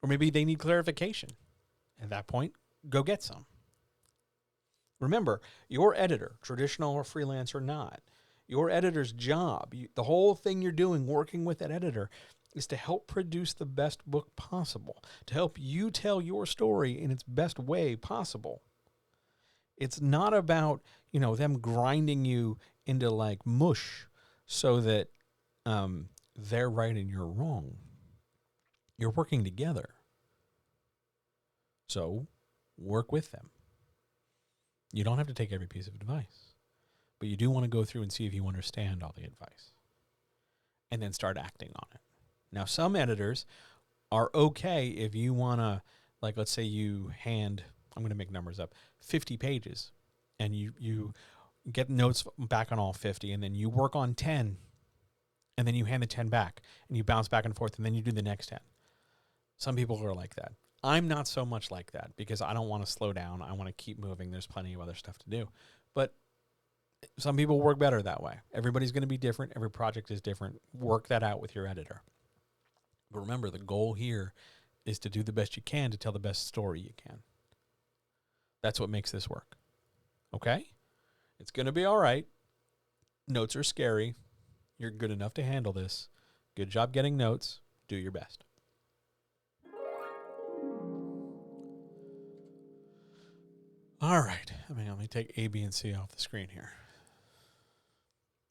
Speaker 1: Or maybe they need clarification. At that point, go get some. Remember, your editor, traditional or freelance or not, your editor's job, the whole thing you're doing working with that editor is to help produce the best book possible, to help you tell your story in its best way possible. It's not about, them grinding you into like mush so that they're right and you're wrong. You're working together. So work with them. You don't have to take every piece of advice, but you do want to go through and see if you understand all the advice and then start acting on it. Now, some editors are okay if you want to, like, let's say you hand, I'm going to make numbers up, 50 pages, and you get notes back on all 50, and then you work on 10, and then you hand the 10 back, and you bounce back and forth, and then you do the next 10. Some people are like that. I'm not so much like that because I don't want to slow down. I want to keep moving. There's plenty of other stuff to do. But some people work better that way. Everybody's going to be different. Every project is different. Work that out with your editor. But remember, the goal here is to do the best you can to tell the best story you can. That's what makes this work. Okay? It's going to be all right. Notes are scary. You're good enough to handle this. Good job getting notes. Do your best. All right. Let me take A, B, and C off the screen here.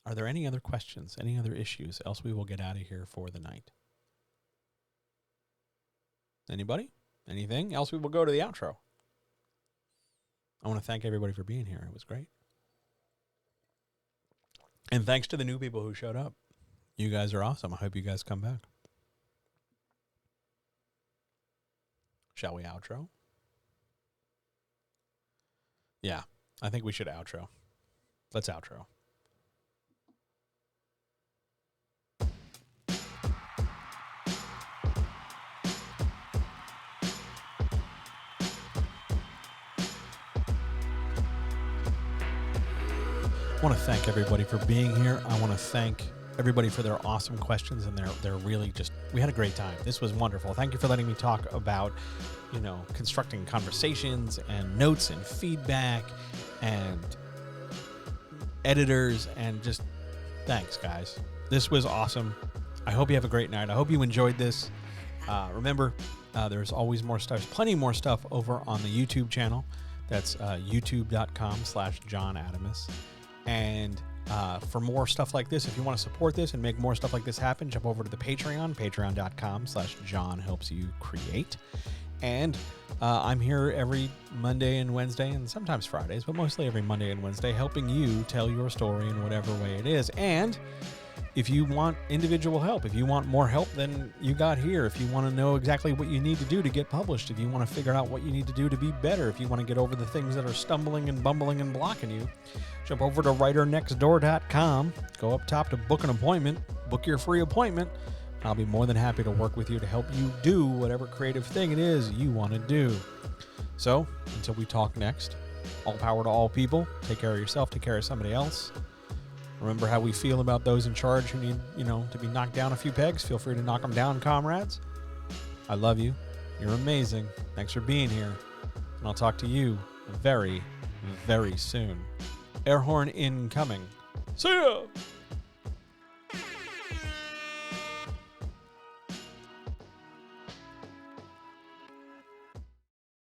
Speaker 1: Are there any other questions, any other issues? Else we will get out of here for the night. Anybody? Anything? Else we will go to the outro. I want to thank everybody for being here. It was great. And thanks to the new people who showed up. You guys are awesome. I hope you guys come back. Shall we outro? Yeah, I think we should outro. Let's outro. I want to thank everybody for being here. I want to thank everybody for their awesome questions, and they're really just, we had a great time. This was wonderful. Thank you for letting me talk about, constructing conversations and notes and feedback and editors, and just thanks, guys. This was awesome. I hope you have a great night. I hope you enjoyed this. Remember, there's always more stuff, plenty more stuff over on the YouTube channel. That's youtube.com/John Adamus. And for more stuff like this, if you want to support this and make more stuff like this happen, jump over to the Patreon, patreon.com/John helps you create. And I'm here every Monday and Wednesday, and sometimes Fridays, but mostly every Monday and Wednesday, helping you tell your story in whatever way it is. And if you want individual help, if you want more help than you got here, if you want to know exactly what you need to do to get published, if you want to figure out what you need to do to be better, if you want to get over the things that are stumbling and bumbling and blocking you, jump over to writernextdoor.com, go up top to book an appointment, book your free appointment. I'll be more than happy to work with you to help you do whatever creative thing it is you want to do. So, until we talk next, all power to all people. Take care of yourself, take care of somebody else. Remember how we feel about those in charge who need, to be knocked down a few pegs. Feel free to knock them down, comrades. I love you. You're amazing. Thanks for being here. And I'll talk to you very, very soon. Air horn incoming. See ya!